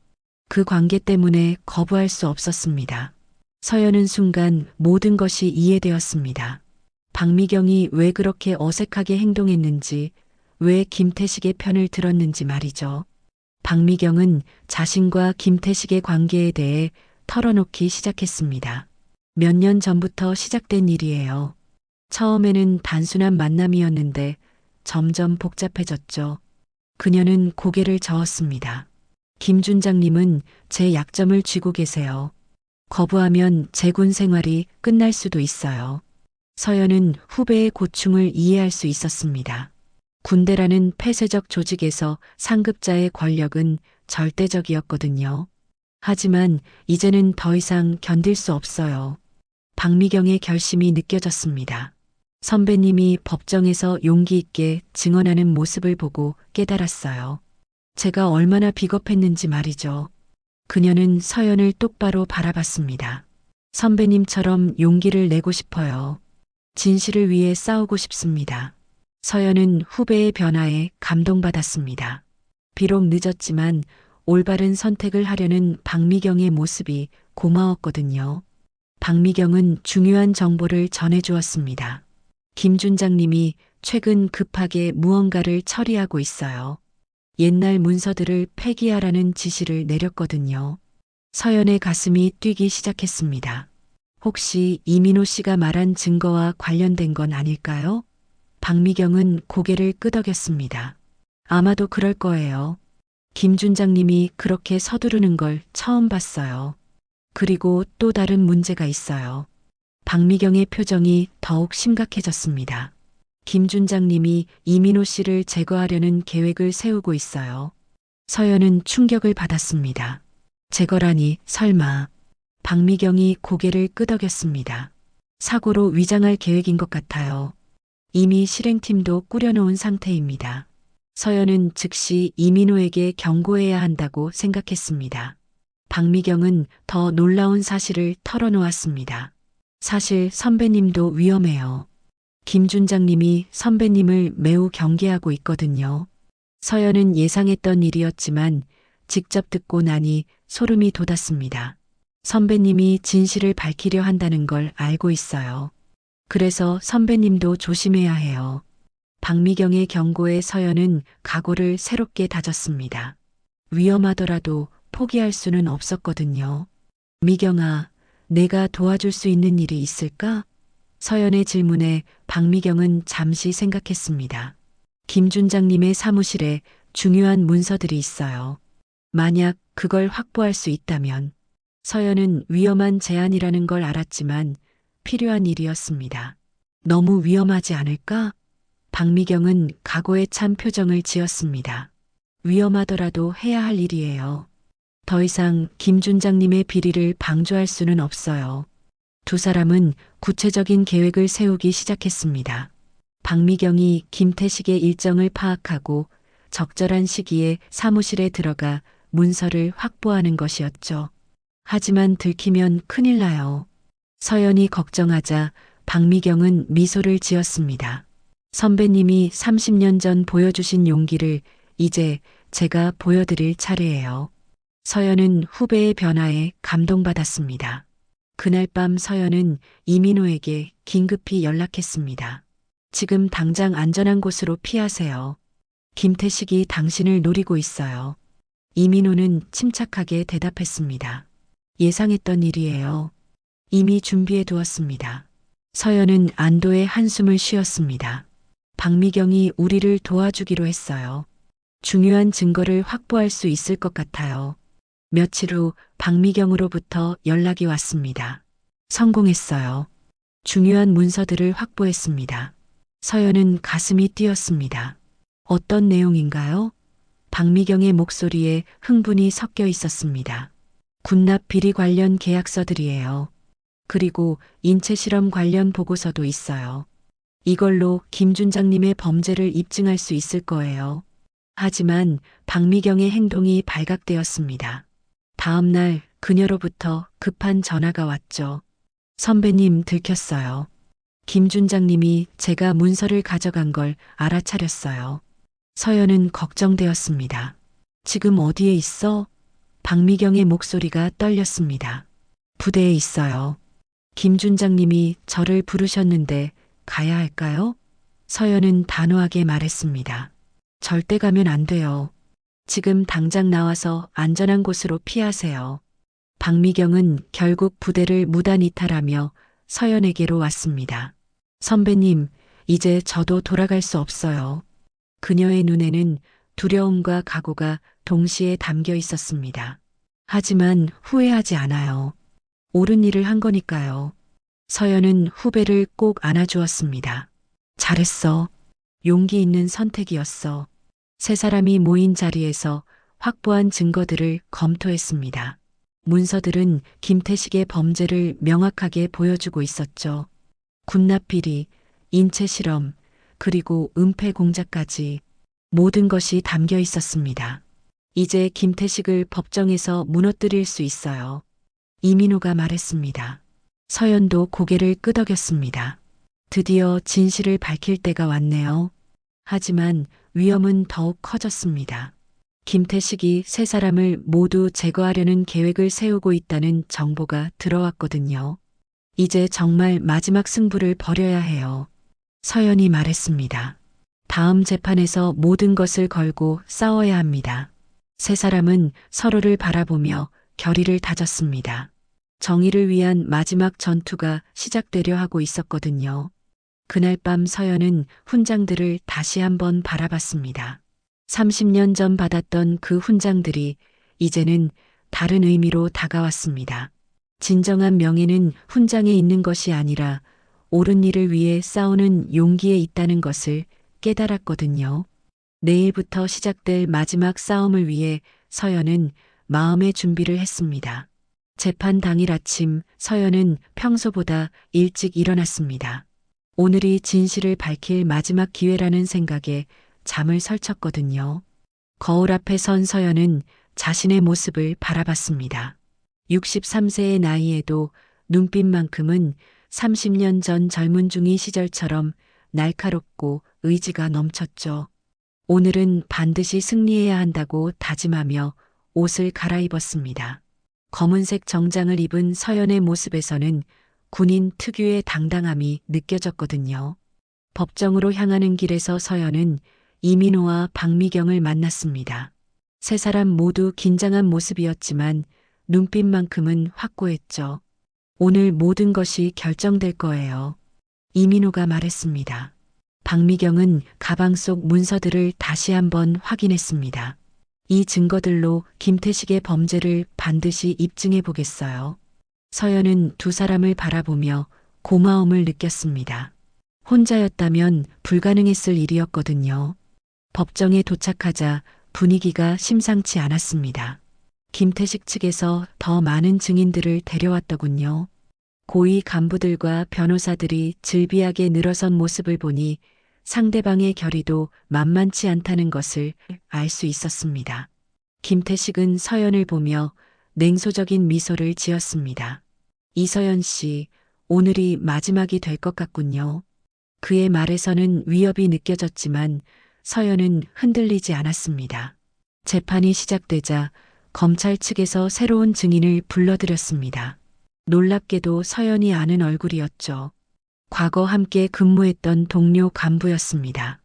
그 관계 때문에 거부할 수 없었습니다. 서연은 순간 모든 것이 이해되었습니다. 박미경이 왜 그렇게 어색하게 행동했는지, 왜 김태식의 편을 들었는지 말이죠. 박미경은 자신과 김태식의 관계에 대해 털어놓기 시작했습니다. 몇 년 전부터 시작된 일이에요. 처음에는 단순한 만남이었는데 점점 복잡해졌죠. 그녀는 고개를 저었습니다. 김 준장님은 제 약점을 쥐고 계세요. 거부하면 재군 생활이 끝날 수도 있어요. 서연은 후배의 고충을 이해할 수 있었습니다. 군대라는 폐쇄적 조직에서 상급자의 권력은 절대적이었거든요. 하지만 이제는 더 이상 견딜 수 없어요. 박미경의 결심이 느껴졌습니다. 선배님이 법정에서 용기 있게 증언하는 모습을 보고 깨달았어요. 제가 얼마나 비겁했는지 말이죠. 그녀는 서연을 똑바로 바라봤습니다. 선배님처럼 용기를 내고 싶어요. 진실을 위해 싸우고 싶습니다. 서연은 후배의 변화에 감동받았습니다. 비록 늦었지만 올바른 선택을 하려는 박미경의 모습이 고마웠거든요. 박미경은 중요한 정보를 전해주었습니다. 김 준장님이 최근 급하게 무언가를 처리하고 있어요. 옛날 문서들을 폐기하라는 지시를 내렸거든요. 서연의 가슴이 뛰기 시작했습니다. 혹시 이민호 씨가 말한 증거와 관련된 건 아닐까요? 박미경은 고개를 끄덕였습니다. 아마도 그럴 거예요. 김 준장님이 그렇게 서두르는 걸 처음 봤어요. 그리고 또 다른 문제가 있어요. 박미경의 표정이 더욱 심각해졌습니다. 김 준장님이 이민호 씨를 제거하려는 계획을 세우고 있어요. 서연은 충격을 받았습니다. 제거라니 설마. 박미경이 고개를 끄덕였습니다. 사고로 위장할 계획인 것 같아요. 이미 실행팀도 꾸려놓은 상태입니다. 서연은 즉시 이민호에게 경고해야 한다고 생각했습니다. 박미경은 더 놀라운 사실을 털어놓았습니다. 사실 선배님도 위험해요. 김 준장님이 선배님을 매우 경계하고 있거든요. 서연은 예상했던 일이었지만 직접 듣고 나니 소름이 돋았습니다. 선배님이 진실을 밝히려 한다는 걸 알고 있어요. 그래서 선배님도 조심해야 해요. 박미경의 경고에 서연은 각오를 새롭게 다졌습니다. 위험하더라도 포기할 수는 없었거든요. 미경아, 내가 도와줄 수 있는 일이 있을까? 서연의 질문에 박미경은 잠시 생각했습니다. 김 준장님의 사무실에 중요한 문서들이 있어요. 만약 그걸 확보할 수 있다면. 서연은 위험한 제안이라는 걸 알았지만 필요한 일이었습니다. 너무 위험하지 않을까? 박미경은 각오에 찬 표정을 지었습니다. 위험하더라도 해야 할 일이에요. 더 이상 김 준장님의 비리를 방조할 수는 없어요. 두 사람은 구체적인 계획을 세우기 시작했습니다. 박미경이 김태식의 일정을 파악하고 적절한 시기에 사무실에 들어가 문서를 확보하는 것이었죠. 하지만 들키면 큰일 나요. 서연이 걱정하자 박미경은 미소를 지었습니다. 선배님이 30년 전 보여주신 용기를 이제 제가 보여드릴 차례예요. 서연은 후배의 변화에 감동받았습니다. 그날 밤 서연은 이민호에게 긴급히 연락했습니다. 지금 당장 안전한 곳으로 피하세요. 김태식이 당신을 노리고 있어요. 이민호는 침착하게 대답했습니다. 예상했던 일이에요. 이미 준비해 두었습니다. 서연은 안도의 한숨을 쉬었습니다. 박미경이 우리를 도와주기로 했어요. 중요한 증거를 확보할 수 있을 것 같아요. 며칠 후 박미경으로부터 연락이 왔습니다. 성공했어요. 중요한 문서들을 확보했습니다. 서연은 가슴이 뛰었습니다. 어떤 내용인가요? 박미경의 목소리에 흥분이 섞여 있었습니다. 군납 비리 관련 계약서들이에요. 그리고 인체 실험 관련 보고서도 있어요. 이걸로 김 준장님의 범죄를 입증할 수 있을 거예요. 하지만 박미경의 행동이 발각되었습니다. 다음 날 그녀로부터 급한 전화가 왔죠. 선배님 들켰어요. 김 준장님이 제가 문서를 가져간 걸 알아차렸어요. 서연은 걱정되었습니다. 지금 어디에 있어? 박미경의 목소리가 떨렸습니다. 부대에 있어요. 김 준장님이 저를 부르셨는데 가야 할까요? 서연은 단호하게 말했습니다. 절대 가면 안 돼요. 지금 당장 나와서 안전한 곳으로 피하세요. 박미경은 결국 부대를 무단 이탈하며 서연에게로 왔습니다. 선배님, 이제 저도 돌아갈 수 없어요. 그녀의 눈에는 두려움과 각오가 동시에 담겨 있었습니다. 하지만 후회하지 않아요. 옳은 일을 한 거니까요. 서연은 후배를 꼭 안아주었습니다. 잘했어. 용기 있는 선택이었어. 세 사람이 모인 자리에서 확보한 증거들을 검토했습니다. 문서들은 김태식의 범죄를 명확하게 보여주고 있었죠. 군납 비리, 인체 실험, 그리고 은폐 공작까지 모든 것이 담겨 있었습니다. 이제 김태식을 법정에서 무너뜨릴 수 있어요. 이민호가 말했습니다. 서연도 고개를 끄덕였습니다. 드디어 진실을 밝힐 때가 왔네요. 하지만 위험은 더욱 커졌습니다. 김태식이 세 사람을 모두 제거하려는 계획을 세우고 있다는 정보가 들어왔거든요. 이제 정말 마지막 승부를 벌여야 해요. 서연이 말했습니다. 다음 재판에서 모든 것을 걸고 싸워야 합니다. 세 사람은 서로를 바라보며 결의를 다졌습니다. 정의를 위한 마지막 전투가 시작되려 하고 있었거든요. 그날 밤 서연은 훈장들을 다시 한번 바라봤습니다. 30년 전 받았던 그 훈장들이 이제는 다른 의미로 다가왔습니다. 진정한 명예는 훈장에 있는 것이 아니라 옳은 일을 위해 싸우는 용기에 있다는 것을 깨달았거든요. 내일부터 시작될 마지막 싸움을 위해 서연은 마음의 준비를 했습니다. 재판 당일 아침 서연은 평소보다 일찍 일어났습니다. 오늘이 진실을 밝힐 마지막 기회라는 생각에 잠을 설쳤거든요. 거울 앞에 선 서연은 자신의 모습을 바라봤습니다. 63세의 나이에도 눈빛만큼은 30년 전 젊은 중이 시절처럼 날카롭고 의지가 넘쳤죠. 오늘은 반드시 승리해야 한다고 다짐하며 옷을 갈아입었습니다. 검은색 정장을 입은 서연의 모습에서는 군인 특유의 당당함이 느껴졌거든요. 법정으로 향하는 길에서 서연은 이민호와 박미경을 만났습니다. 세 사람 모두 긴장한 모습이었지만 눈빛만큼은 확고했죠. 오늘 모든 것이 결정될 거예요. 이민호가 말했습니다. 박미경은 가방 속 문서들을 다시 한번 확인했습니다. 이 증거들로 김태식의 범죄를 반드시 입증해 보겠어요. 서연은 두 사람을 바라보며 고마움을 느꼈습니다. 혼자였다면 불가능했을 일이었거든요. 법정에 도착하자 분위기가 심상치 않았습니다. 김태식 측에서 더 많은 증인들을 데려왔더군요. 고위 간부들과 변호사들이 즐비하게 늘어선 모습을 보니 상대방의 결의도 만만치 않다는 것을 알 수 있었습니다. 김태식은 서연을 보며 냉소적인 미소를 지었습니다. 이서연 씨, 오늘이 마지막이 될 것 같군요. 그의 말에서는 위협이 느껴졌지만 서연은 흔들리지 않았습니다. 재판이 시작되자 검찰 측에서 새로운 증인을 불러들였습니다. 놀랍게도 서연이 아는 얼굴이었죠. 과거 함께 근무했던 동료 간부였습니다.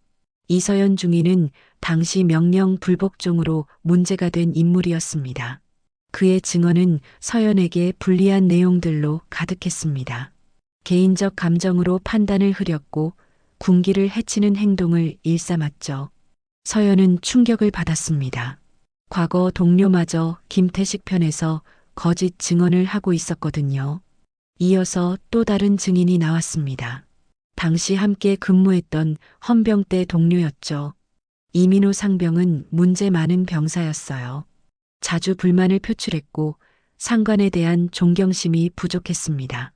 이서연 중위는 당시 명령 불복종으로 문제가 된 인물이었습니다. 그의 증언은 서연에게 불리한 내용들로 가득했습니다. 개인적 감정으로 판단을 흐렸고 군기를 해치는 행동을 일삼았죠. 서연은 충격을 받았습니다. 과거 동료마저 김태식 편에서 거짓 증언을 하고 있었거든요. 이어서 또 다른 증인이 나왔습니다. 당시 함께 근무했던 헌병대 동료였죠. 이민호 상병은 문제 많은 병사였어요. 자주 불만을 표출했고 상관에 대한 존경심이 부족했습니다.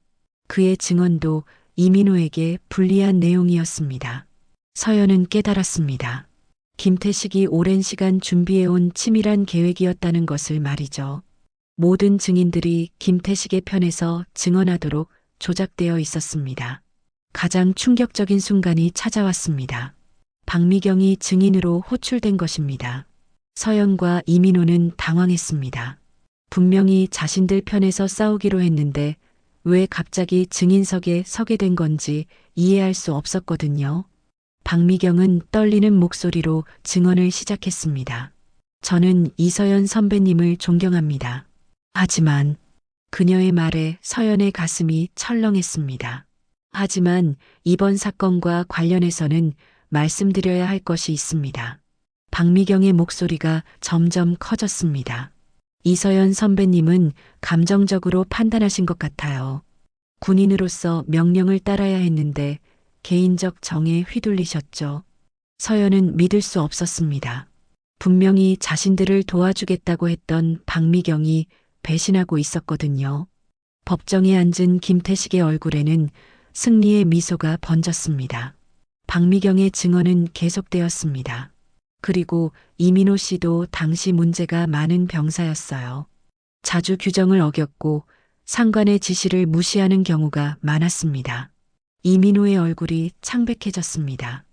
그의 증언도 이민호에게 불리한 내용이었습니다. 서연은 깨달았습니다. 김태식이 오랜 시간 준비해온 치밀한 계획이었다는 것을 말이죠. 모든 증인들이 김태식의 편에서 증언하도록 조작되어 있었습니다. 가장 충격적인 순간이 찾아왔습니다. 박미경이 증인으로 호출된 것입니다. 서연과 이민호는 당황했습니다. 분명히 자신들 편에서 싸우기로 했는데 왜 갑자기 증인석에 서게 된 건지 이해할 수 없었거든요. 박미경은 떨리는 목소리로 증언을 시작했습니다. 저는 이서연 선배님을 존경합니다. 하지만 그녀의 말에 서연의 가슴이 철렁했습니다. 하지만 이번 사건과 관련해서는 말씀드려야 할 것이 있습니다. 박미경의 목소리가 점점 커졌습니다. 이서연 선배님은 감정적으로 판단하신 것 같아요. 군인으로서 명령을 따라야 했는데 개인적 정에 휘둘리셨죠. 서연은 믿을 수 없었습니다. 분명히 자신들을 도와주겠다고 했던 박미경이 배신하고 있었거든요. 법정에 앉은 김태식의 얼굴에는 승리의 미소가 번졌습니다. 박미경의 증언은 계속되었습니다. 그리고 이민호 씨도 당시 문제가 많은 병사였어요. 자주 규정을 어겼고 상관의 지시를 무시하는 경우가 많았습니다. 이민호의 얼굴이 창백해졌습니다.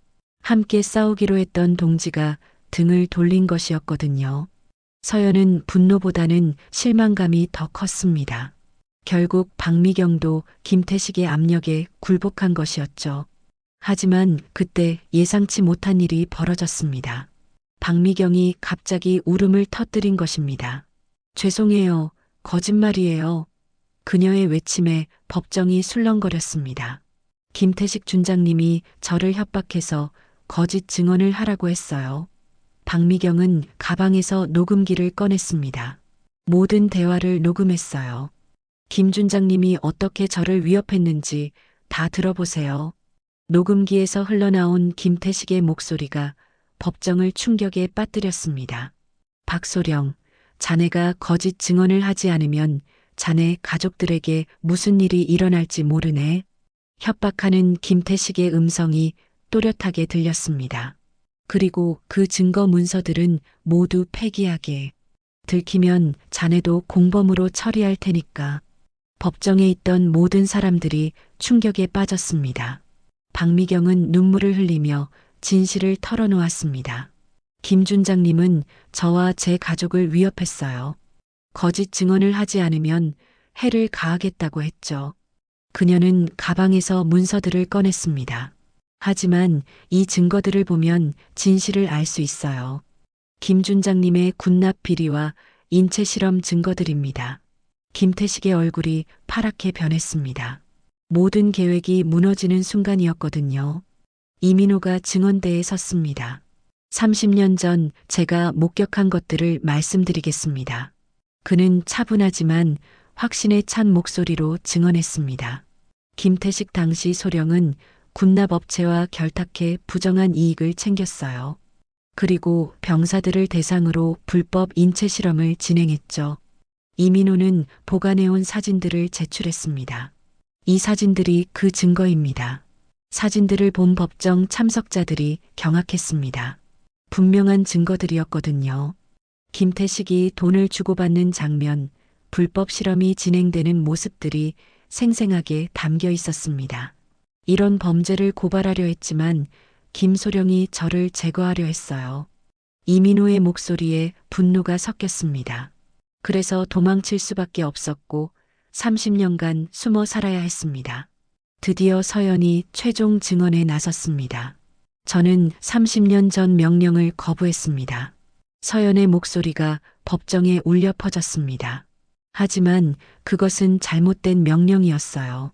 함께 싸우기로 했던 동지가 등을 돌린 것이었거든요. 서연은 분노보다는 실망감이 더 컸습니다. 결국 박미경도 김태식의 압력에 굴복한 것이었죠. 하지만 그때 예상치 못한 일이 벌어졌습니다. 박미경이 갑자기 울음을 터뜨린 것입니다. 죄송해요. 거짓말이에요. 그녀의 외침에 법정이 술렁거렸습니다. 김태식 준장님이 저를 협박해서 거짓 증언을 하라고 했어요. 박미경은 가방에서 녹음기를 꺼냈습니다. 모든 대화를 녹음했어요. 김 준장님이 어떻게 저를 위협했는지 다 들어보세요. 녹음기에서 흘러나온 김태식의 목소리가 법정을 충격에 빠뜨렸습니다. 박소령, 자네가 거짓 증언을 하지 않으면 자네 가족들에게 무슨 일이 일어날지 모르네. 협박하는 김태식의 음성이 또렷하게 들렸습니다. 그리고 그 증거 문서들은 모두 폐기하게. 들키면 자네도 공범으로 처리할 테니까. 법정에 있던 모든 사람들이 충격에 빠졌습니다. 박미경은 눈물을 흘리며 진실을 털어놓았습니다. 김 준장님은 저와 제 가족을 위협했어요. 거짓 증언을 하지 않으면 해를 가하겠다고 했죠. 그녀는 가방에서 문서들을 꺼냈습니다. 하지만 이 증거들을 보면 진실을 알 수 있어요. 김 준장님의 군납 비리와 인체 실험 증거들입니다. 김태식의 얼굴이 파랗게 변했습니다. 모든 계획이 무너지는 순간이었거든요. 이민호가 증언대에 섰습니다. 30년 전 제가 목격한 것들을 말씀드리겠습니다. 그는 차분하지만 확신에 찬 목소리로 증언했습니다. 김태식 당시 소령은 군납업체와 결탁해 부정한 이익을 챙겼어요. 그리고 병사들을 대상으로 불법 인체 실험을 진행했죠. 이민호는 보관해온 사진들을 제출했습니다. 이 사진들이 그 증거입니다. 사진들을 본 법정 참석자들이 경악했습니다. 분명한 증거들이었거든요. 김태식이 돈을 주고받는 장면, 불법 실험이 진행되는 모습들이 생생하게 담겨 있었습니다. 이런 범죄를 고발하려 했지만 김소령이 저를 제거하려 했어요. 이민호의 목소리에 분노가 섞였습니다. 그래서 도망칠 수밖에 없었고 30년간 숨어 살아야 했습니다. 드디어 서연이 최종 증언에 나섰습니다. 저는 30년 전 명령을 거부했습니다. 서연의 목소리가 법정에 울려 퍼졌습니다. 하지만 그것은 잘못된 명령이었어요.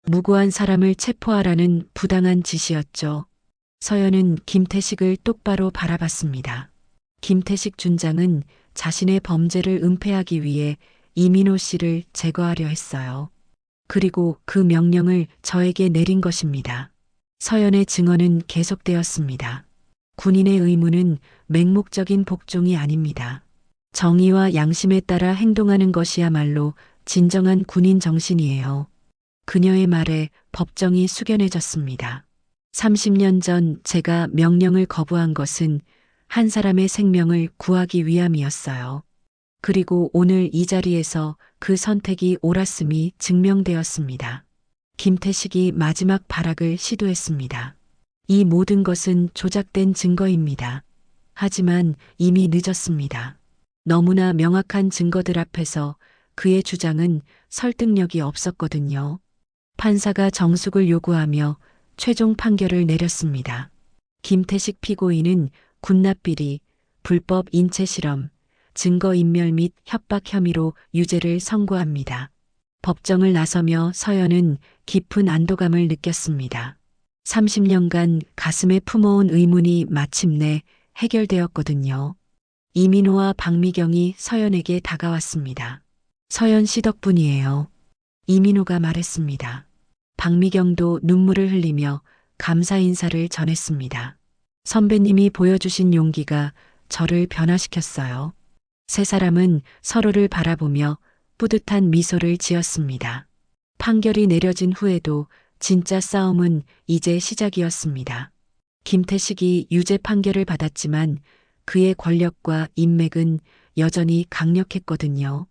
무고한 사람을 체포하라는 부당한 지시였죠. 서연은 김태식을 똑바로 바라봤습니다. 김태식 준장은 자신의 범죄를 은폐하기 위해 이민호 씨를 제거하려 했어요. 그리고 그 명령을 저에게 내린 것입니다. 서연의 증언은 계속되었습니다. 군인의 의무는 맹목적인 복종이 아닙니다. 정의와 양심에 따라 행동하는 것이야말로 진정한 군인 정신이에요. 그녀의 말에 법정이 숙연해졌습니다. 30년 전 제가 명령을 거부한 것은 한 사람의 생명을 구하기 위함이었어요. 그리고 오늘 이 자리에서 그 선택이 옳았음이 증명되었습니다. 김태식이 마지막 발악을 시도했습니다. 이 모든 것은 조작된 증거입니다. 하지만 이미 늦었습니다. 너무나 명확한 증거들 앞에서 그의 주장은 설득력이 없었거든요. 판사가 정숙을 요구하며 최종 판결을 내렸습니다. 김태식 피고인은 군납비리, 불법 인체 실험, 증거인멸 및 협박 혐의로 유죄를 선고합니다. 법정을 나서며 서연은 깊은 안도감을 느꼈습니다. 30년간 가슴에 품어온 의문이 마침내 해결되었거든요. 이민호와 박미경이 서연에게 다가왔습니다. 서연 씨 덕분이에요. 이민호가 말했습니다. 박미경도 눈물을 흘리며 감사 인사를 전했습니다. 선배님이 보여주신 용기가 저를 변화시켰어요. 세 사람은 서로를 바라보며 뿌듯한 미소를 지었습니다. 판결이 내려진 후에도 진짜 싸움은 이제 시작이었습니다. 김태식이 유죄 판결을 받았지만 그의 권력과 인맥은 여전히 강력했거든요.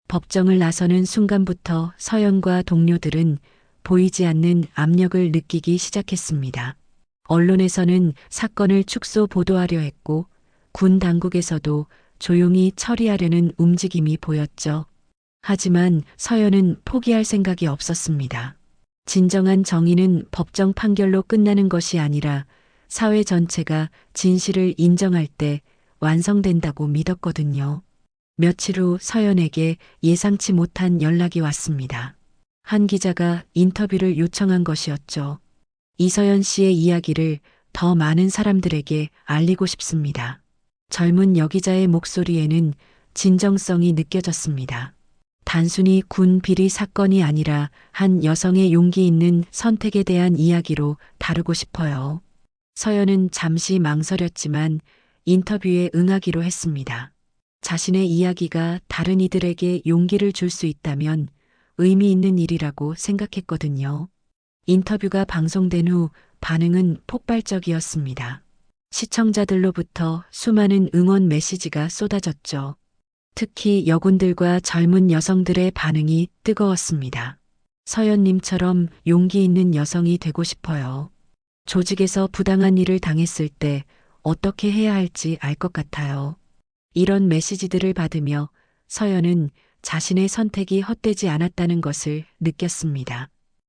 법정을 나서는 순간부터 서연과 동료들은 보이지 않는 압력을 느끼기 시작했습니다. 언론에서는 사건을 축소 보도하려 했고 군 당국에서도 조용히 처리하려는 움직임이 보였죠. 하지만 서연은 포기할 생각이 없었습니다. 진정한 정의는 법정 판결로 끝나는 것이 아니라 사회 전체가 진실을 인정할 때 완성된다고 믿었거든요. 며칠 후 서연에게 예상치 못한 연락이 왔습니다. 한 기자가 인터뷰를 요청한 것이었죠. 이서연 씨의 이야기를 더 많은 사람들에게 알리고 싶습니다. 젊은 여기자의 목소리에는 진정성이 느껴졌습니다. 단순히 군 비리 사건이 아니라 한 여성의 용기 있는 선택에 대한 이야기로 다루고 싶어요. 서연은 잠시 망설였지만 인터뷰에 응하기로 했습니다. 자신의 이야기가 다른 이들에게 용기를 줄 수 있다면 의미 있는 일이라고 생각했거든요. 인터뷰가 방송된 후 반응은 폭발적이었습니다. 시청자들로부터 수많은 응원 메시지가 쏟아졌죠. 특히 여군들과 젊은 여성들의 반응이 뜨거웠습니다. 서연님처럼 용기 있는 여성이 되고 싶어요. 조직에서 부당한 일을 당했을 때 어떻게 해야 할지 알 것 같아요. 이런 메시지들을 받으며 서연은 자신의 선택이 헛되지 않았다는 것을 느꼈습니다.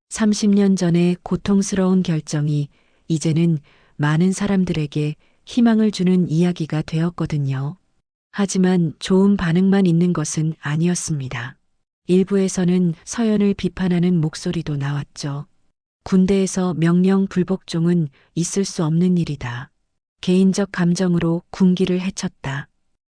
30년 전의 고통스러운 결정이 이제는 많은 사람들에게 희망을 주는 이야기가 되었거든요. 하지만 좋은 반응만 있는 것은 아니었습니다. 일부에서는 서연을 비판하는 목소리도 나왔죠. 군대에서 명령 불복종은 있을 수 없는 일이다. 개인적 감정으로 군기를 해쳤다.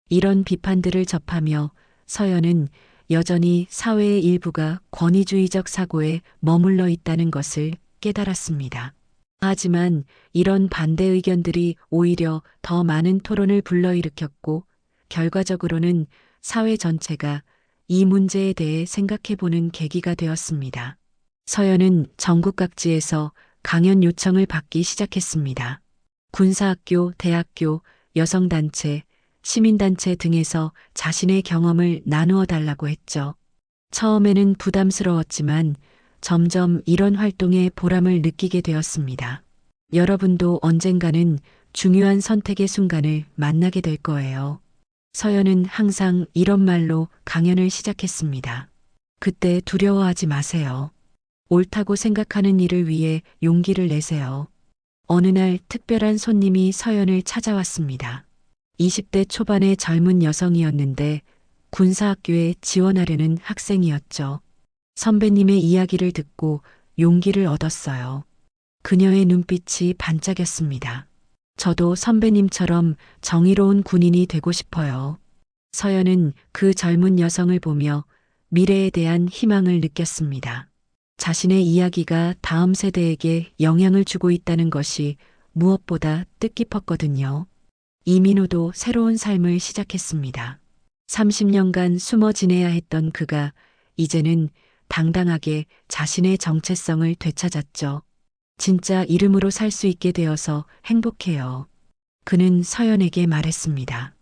이런 비판들을 접하며 서연은 여전히 사회의 일부가 권위주의적 사고에 머물러 있다는 것을 깨달았습니다. 하지만 이런 반대 의견들이 오히려 더 많은 토론을 불러일으켰고 결과적으로는 사회 전체가 이 문제에 대해 생각해보는 계기가 되었습니다. 서연은 전국 각지에서 강연 요청을 받기 시작했습니다. 군사학교, 대학교, 여성단체, 시민단체 등에서 자신의 경험을 나누어 달라고 했죠. 처음에는 부담스러웠지만 점점 이런 활동에 보람을 느끼게 되었습니다. 여러분도 언젠가는 중요한 선택의 순간을 만나게 될 거예요. 서연은 항상 이런 말로 강연을 시작했습니다. 그때 두려워하지 마세요. 옳다고 생각하는 일을 위해 용기를 내세요. 어느 날 특별한 손님이 서연을 찾아왔습니다. 20대 초반의 젊은 여성이었는데 군사학교에 지원하려는 학생이었죠. 선배님의 이야기를 듣고 용기를 얻었어요. 그녀의 눈빛이 반짝였습니다. 저도 선배님처럼 정의로운 군인이 되고 싶어요. 서연은 그 젊은 여성을 보며 미래에 대한 희망을 느꼈습니다. 자신의 이야기가 다음 세대에게 영향을 주고 있다는 것이 무엇보다 뜻깊었거든요. 이민호도 새로운 삶을 시작했습니다. 30년간 숨어 지내야 했던 그가 이제는 당당하게 자신의 정체성을 되찾았죠. 진짜 이름으로 살 수 있게 되어서 행복해요. 그는 서연에게 말했습니다.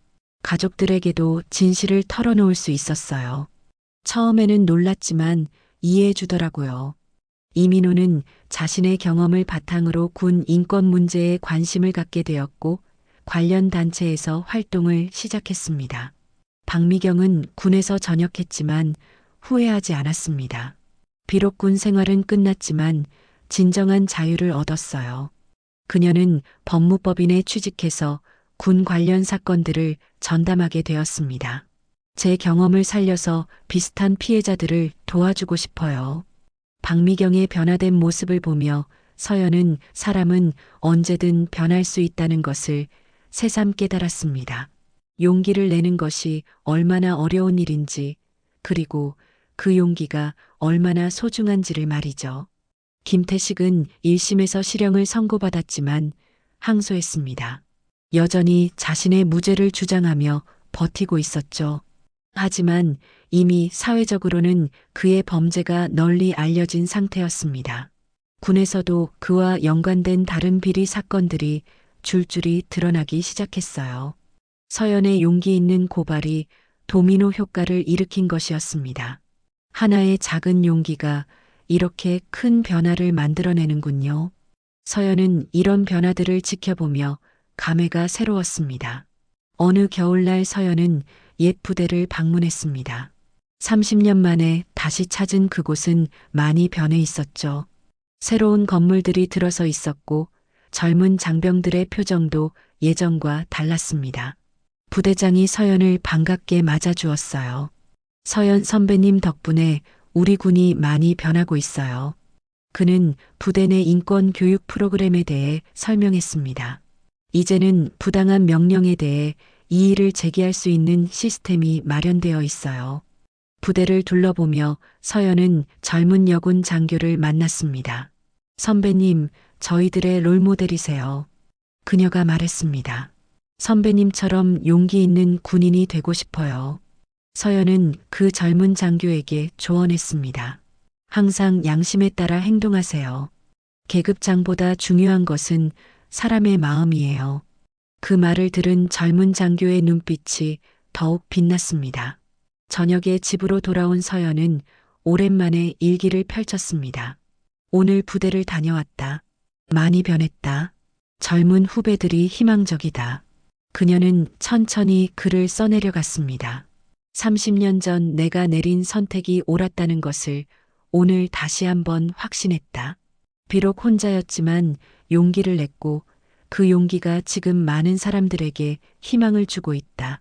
가족들에게도 진실을 털어놓을 수 있었어요. 처음에는 놀랐지만 이해해 주더라고요. 이민호는 자신의 경험을 바탕으로 군 인권 문제에 관심을 갖게 되었고 관련 단체에서 활동을 시작했습니다. 박미경은 군에서 전역했지만 후회하지 않았습니다. 비록 군 생활은 끝났지만 진정한 자유를 얻었어요. 그녀는 법무법인에 취직해서 군 관련 사건들을 전담하게 되었습니다. 제 경험을 살려서 비슷한 피해자들을 도와주고 싶어요. 박미경의 변화된 모습을 보며 서연은 사람은 언제든 변할 수 있다는 것을 새삼 깨달았습니다. 용기를 내는 것이 얼마나 어려운 일인지, 그리고 그 용기가 얼마나 소중한지를 말이죠. 김태식은 1심에서 실형을 선고받았지만 항소했습니다. 여전히 자신의 무죄를 주장하며 버티고 있었죠. 하지만 이미 사회적으로는 그의 범죄가 널리 알려진 상태였습니다. 군에서도 그와 연관된 다른 비리 사건들이 줄줄이 드러나기 시작했어요. 서연의 용기 있는 고발이 도미노 효과를 일으킨 것이었습니다. 하나의 작은 용기가 이렇게 큰 변화를 만들어내는군요. 서연은 이런 변화들을 지켜보며 감회가 새로웠습니다. 어느 겨울날 서연은 옛 부대를 방문했습니다. 30년 만에 다시 찾은 그곳은 많이 변해 있었죠. 새로운 건물들이 들어서 있었고 젊은 장병들의 표정도 예전과 달랐습니다. 부대장이 서연을 반갑게 맞아주었어요. 서연 선배님 덕분에 우리 군이 많이 변하고 있어요. 그는 부대 내 인권 교육 프로그램에 대해 설명했습니다. 이제는 부당한 명령에 대해 이의를 제기할 수 있는 시스템이 마련되어 있어요. 부대를 둘러보며 서연은 젊은 여군 장교를 만났습니다. 선배님, 저희들의 롤모델이세요. 그녀가 말했습니다. 선배님처럼 용기 있는 군인이 되고 싶어요. 서연은 그 젊은 장교에게 조언했습니다. 항상 양심에 따라 행동하세요. 계급장보다 중요한 것은 사람의 마음이에요. 그 말을 들은 젊은 장교의 눈빛이 더욱 빛났습니다. 저녁에 집으로 돌아온 서연은 오랜만에 일기를 펼쳤습니다. 오늘 부대를 다녀왔다. 많이 변했다. 젊은 후배들이 희망적이다. 그녀는 천천히 글을 써내려갔습니다. 30년 전 내가 내린 선택이 옳았다는 것을 오늘 다시 한번 확신했다. 비록 혼자였지만 용기를 냈고 그 용기가 지금 많은 사람들에게 희망을 주고 있다.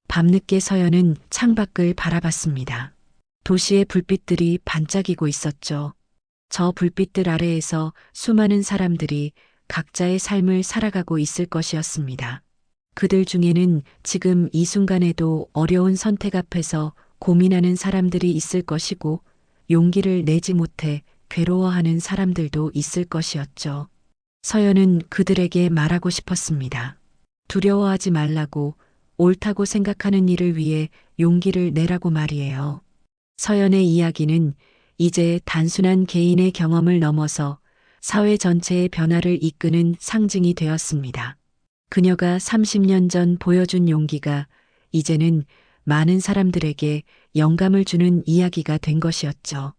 밤늦게 서연은 창밖을 바라봤습니다. 도시의 불빛들이 반짝이고 있었죠. 저 불빛들 아래에서 수많은 사람들이 각자의 삶을 살아가고 있을 것이었습니다. 그들 중에는 지금 이 순간에도 어려운 선택 앞에서 고민하는 사람들이 있을 것이고 용기를 내지 못해 괴로워하는 사람들도 있을 것이었죠. 서연은 그들에게 말하고 싶었습니다. 두려워하지 말라고, 옳다고 생각하는 일을 위해 용기를 내라고 말이에요. 서연의 이야기는 이제 단순한 개인의 경험을 넘어서 사회 전체의 변화를 이끄는 상징이 되었습니다. 그녀가 30년 전 보여준 용기가 이제는 많은 사람들에게 영감을 주는 이야기가 된 것이었죠.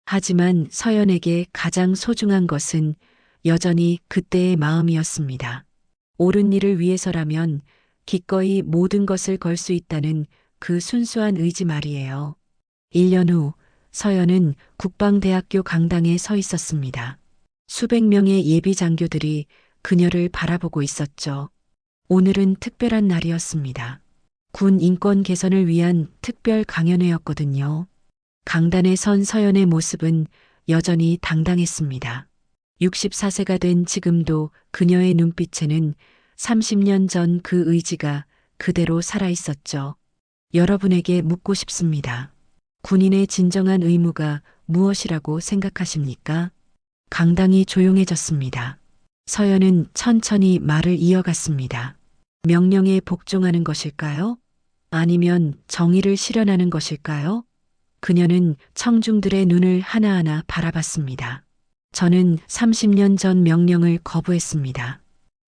하지만 서연에게 가장 소중한 것은 여전히 그때의 마음이었습니다. 옳은 일을 위해서라면 기꺼이 모든 것을 걸 수 있다는 그 순수한 의지 말이에요. 1년 후 서연은 국방대학교 강당에 서 있었습니다. 수백 명의 예비 장교들이 그녀를 바라보고 있었죠. 오늘은 특별한 날이었습니다. 군 인권 개선을 위한 특별 강연회였거든요. 강단에 선 서연의 모습은 여전히 당당했습니다. 64세가 된 지금도 그녀의 눈빛에는 30년 전 그 의지가 그대로 살아있었죠. 여러분에게 묻고 싶습니다. 군인의 진정한 의무가 무엇이라고 생각하십니까? 강당이 조용해졌습니다. 서연은 천천히 말을 이어갔습니다. 명령에 복종하는 것일까요? 아니면 정의를 실현하는 것일까요? 그녀는 청중들의 눈을 하나하나 바라봤습니다. 저는 30년 전 명령을 거부했습니다.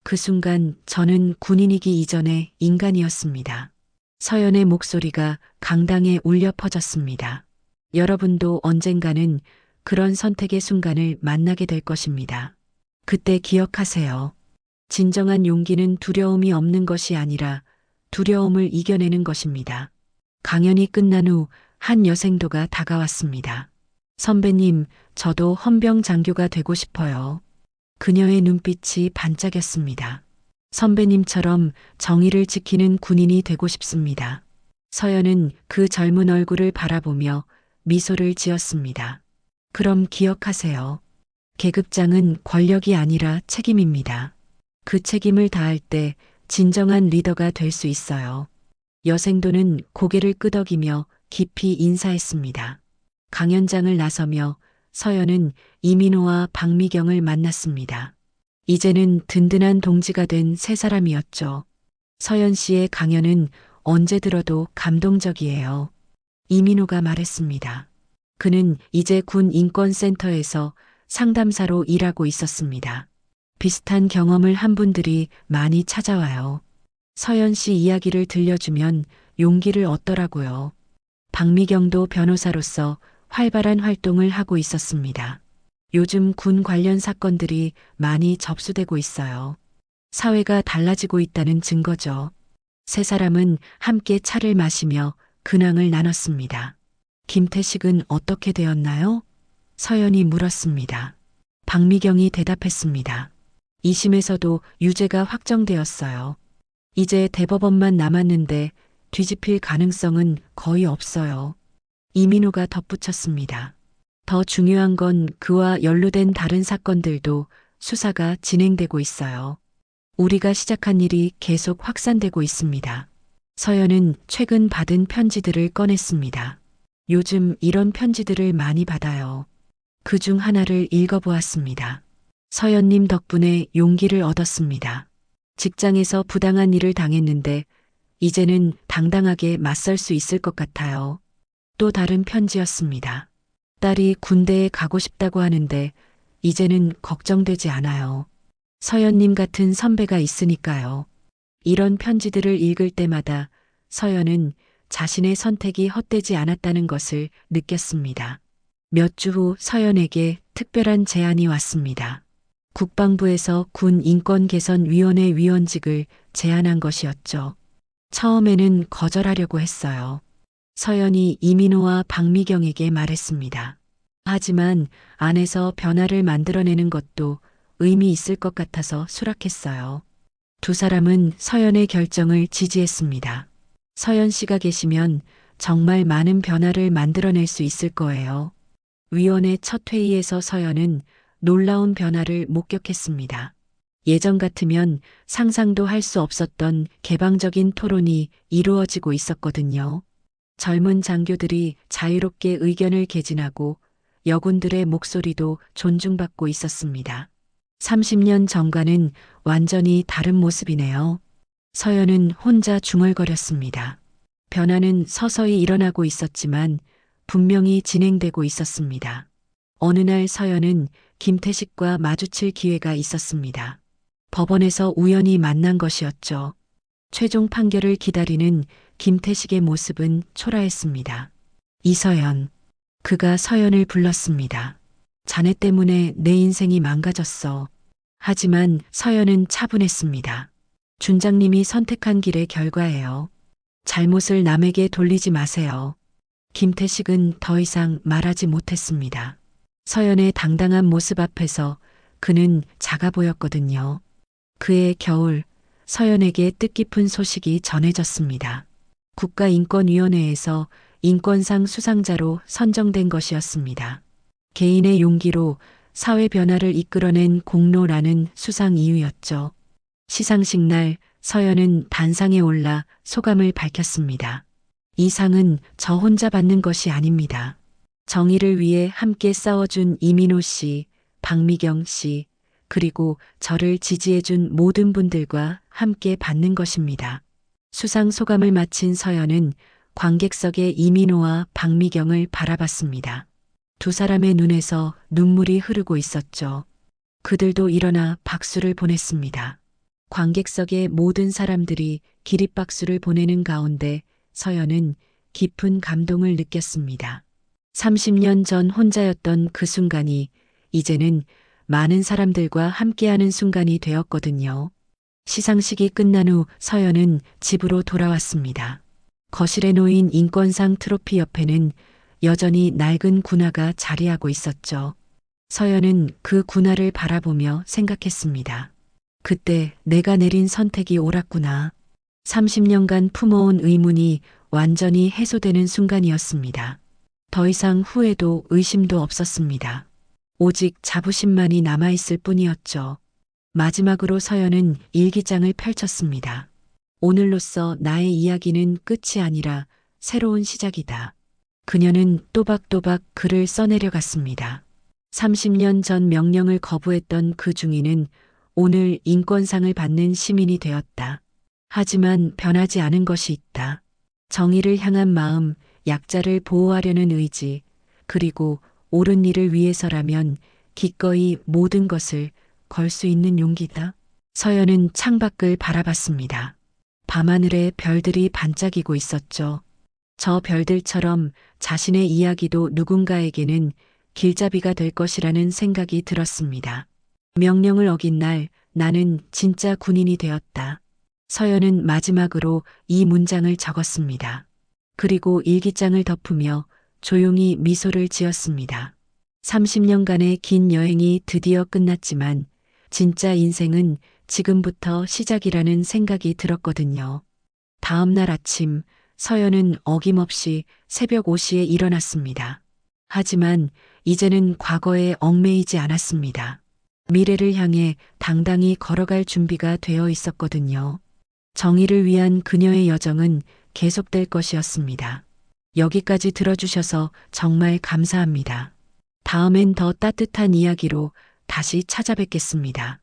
그 순간 저는 군인이기 이전의 인간이었습니다. 서연의 목소리가 강당에 울려 퍼졌습니다. 여러분도 언젠가는 그런 선택의 순간을 만나게 될 것입니다. 그때 기억하세요. 진정한 용기는 두려움이 없는 것이 아니라 두려움을 이겨내는 것입니다. 강연이 끝난 후 한 여생도가 다가왔습니다. 선배님, 저도 헌병 장교가 되고 싶어요. 그녀의 눈빛이 반짝였습니다. 선배님처럼 정의를 지키는 군인이 되고 싶습니다. 서연은 그 젊은 얼굴을 바라보며 미소를 지었습니다. 그럼 기억하세요. 계급장은 권력이 아니라 책임입니다. 그 책임을 다할 때 진정한 리더가 될 수 있어요. 여생도는 고개를 끄덕이며 깊이 인사했습니다. 강연장을 나서며 서연은 이민호와 박미경을 만났습니다. 이제는 든든한 동지가 된 세 사람이었죠. 서연 씨의 강연은 언제 들어도 감동적이에요. 이민호가 말했습니다. 그는 이제 군 인권센터에서 상담사로 일하고 있었습니다. 비슷한 경험을 한 분들이 많이 찾아와요. 서연 씨 이야기를 들려주면 용기를 얻더라고요. 박미경도 변호사로서 활발한 활동을 하고 있었습니다. 요즘 군 관련 사건들이 많이 접수되고 있어요. 사회가 달라지고 있다는 증거죠. 세 사람은 함께 차를 마시며 근황을 나눴습니다. 김태식은 어떻게 되었나요? 서연이 물었습니다. 박미경이 대답했습니다. 2심에서도 유죄가 확정되었어요. 이제 대법원만 남았는데 뒤집힐 가능성은 거의 없어요. 이민호가 덧붙였습니다. 더 중요한 건 그와 연루된 다른 사건들도 수사가 진행되고 있어요. 우리가 시작한 일이 계속 확산되고 있습니다. 서연은 최근 받은 편지들을 꺼냈습니다. 요즘 이런 편지들을 많이 받아요. 그 중 하나를 읽어보았습니다. 서연님 덕분에 용기를 얻었습니다. 직장에서 부당한 일을 당했는데 이제는 당당하게 맞설 수 있을 것 같아요. 또 다른 편지였습니다. 딸이 군대에 가고 싶다고 하는데 이제는 걱정되지 않아요. 서연님 같은 선배가 있으니까요. 이런 편지들을 읽을 때마다 서연은 자신의 선택이 헛되지 않았다는 것을 느꼈습니다. 몇 주 후 서연에게 특별한 제안이 왔습니다. 국방부에서 군 인권개선위원회 위원직을 제안한 것이었죠. 처음에는 거절하려고 했어요. 서연이 이민호와 박미경에게 말했습니다. 하지만 안에서 변화를 만들어내는 것도 의미 있을 것 같아서 수락했어요. 두 사람은 서연의 결정을 지지했습니다. 서연 씨가 계시면 정말 많은 변화를 만들어낼 수 있을 거예요. 위원회 첫 회의에서 서연은 놀라운 변화를 목격했습니다. 예전 같으면 상상도 할 수 없었던 개방적인 토론이 이루어지고 있었거든요. 젊은 장교들이 자유롭게 의견을 개진하고 여군들의 목소리도 존중받고 있었습니다. 30년 전과는 완전히 다른 모습이네요. 서연은 혼자 중얼거렸습니다. 변화는 서서히 일어나고 있었지만 분명히 진행되고 있었습니다. 어느 날 서연은 김태식과 마주칠 기회가 있었습니다. 법원에서 우연히 만난 것이었죠. 최종 판결을 기다리는 김태식의 모습은 초라했습니다. 이서연. 그가 서연을 불렀습니다. 자네 때문에 내 인생이 망가졌어. 하지만 서연은 차분했습니다. 준장님이 선택한 길의 결과예요. 잘못을 남에게 돌리지 마세요. 김태식은 더 이상 말하지 못했습니다. 서연의 당당한 모습 앞에서 그는 작아 보였거든요. 그해 겨울 서연에게 뜻깊은 소식이 전해졌습니다. 국가인권위원회에서 인권상 수상자로 선정된 것이었습니다. 개인의 용기로 사회 변화를 이끌어낸 공로라는 수상 이유였죠. 시상식 날 서연은 단상에 올라 소감을 밝혔습니다. 이 상은 저 혼자 받는 것이 아닙니다. 정의를 위해 함께 싸워준 이민호 씨, 박미경 씨, 그리고 저를 지지해준 모든 분들과 함께 받는 것입니다. 수상 소감을 마친 서연은 관객석의 이민호와 박미경을 바라봤습니다. 두 사람의 눈에서 눈물이 흐르고 있었죠. 그들도 일어나 박수를 보냈습니다. 관객석의 모든 사람들이 기립박수를 보내는 가운데 서연은 깊은 감동을 느꼈습니다. 30년 전 혼자였던 그 순간이 이제는 많은 사람들과 함께하는 순간이 되었거든요. 시상식이 끝난 후 서연은 집으로 돌아왔습니다. 거실에 놓인 인권상 트로피 옆에는 여전히 낡은 군화가 자리하고 있었죠. 서연은 그 군화를 바라보며 생각했습니다. 그때 내가 내린 선택이 옳았구나. 30년간 품어온 의문이 완전히 해소되는 순간이었습니다. 더 이상 후회도 의심도 없었습니다. 오직 자부심만이 남아있을 뿐이었죠. 마지막으로 서연은 일기장을 펼쳤습니다. 오늘로써 나의 이야기는 끝이 아니라 새로운 시작이다. 그녀는 또박또박 글을 써내려갔습니다. 30년 전 명령을 거부했던 그 중위는 오늘 인권상을 받는 시민이 되었다. 하지만 변하지 않은 것이 있다. 정의를 향한 마음, 약자를 보호하려는 의지, 그리고 옳은 일을 위해서라면 기꺼이 모든 것을 걸 수 있는 용기다. 서연은 창밖을 바라봤습니다. 밤하늘에 별들이 반짝이고 있었죠. 저 별들처럼 자신의 이야기도 누군가에게는 길잡이가 될 것이라는 생각이 들었습니다. 명령을 어긴 날 나는 진짜 군인이 되었다. 서연은 마지막으로 이 문장을 적었습니다. 그리고 일기장을 덮으며 조용히 미소를 지었습니다. 30년간의 긴 여행이 드디어 끝났지만 진짜 인생은 지금부터 시작이라는 생각이 들었거든요. 다음 날 아침 서연은 어김없이 새벽 5시에 일어났습니다. 하지만 이제는 과거에 얽매이지 않았습니다. 미래를 향해 당당히 걸어갈 준비가 되어 있었거든요. 정의를 위한 그녀의 여정은 계속될 것이었습니다. 여기까지 들어주셔서 정말 감사합니다. 다음엔 더 따뜻한 이야기로 다시 찾아뵙겠습니다.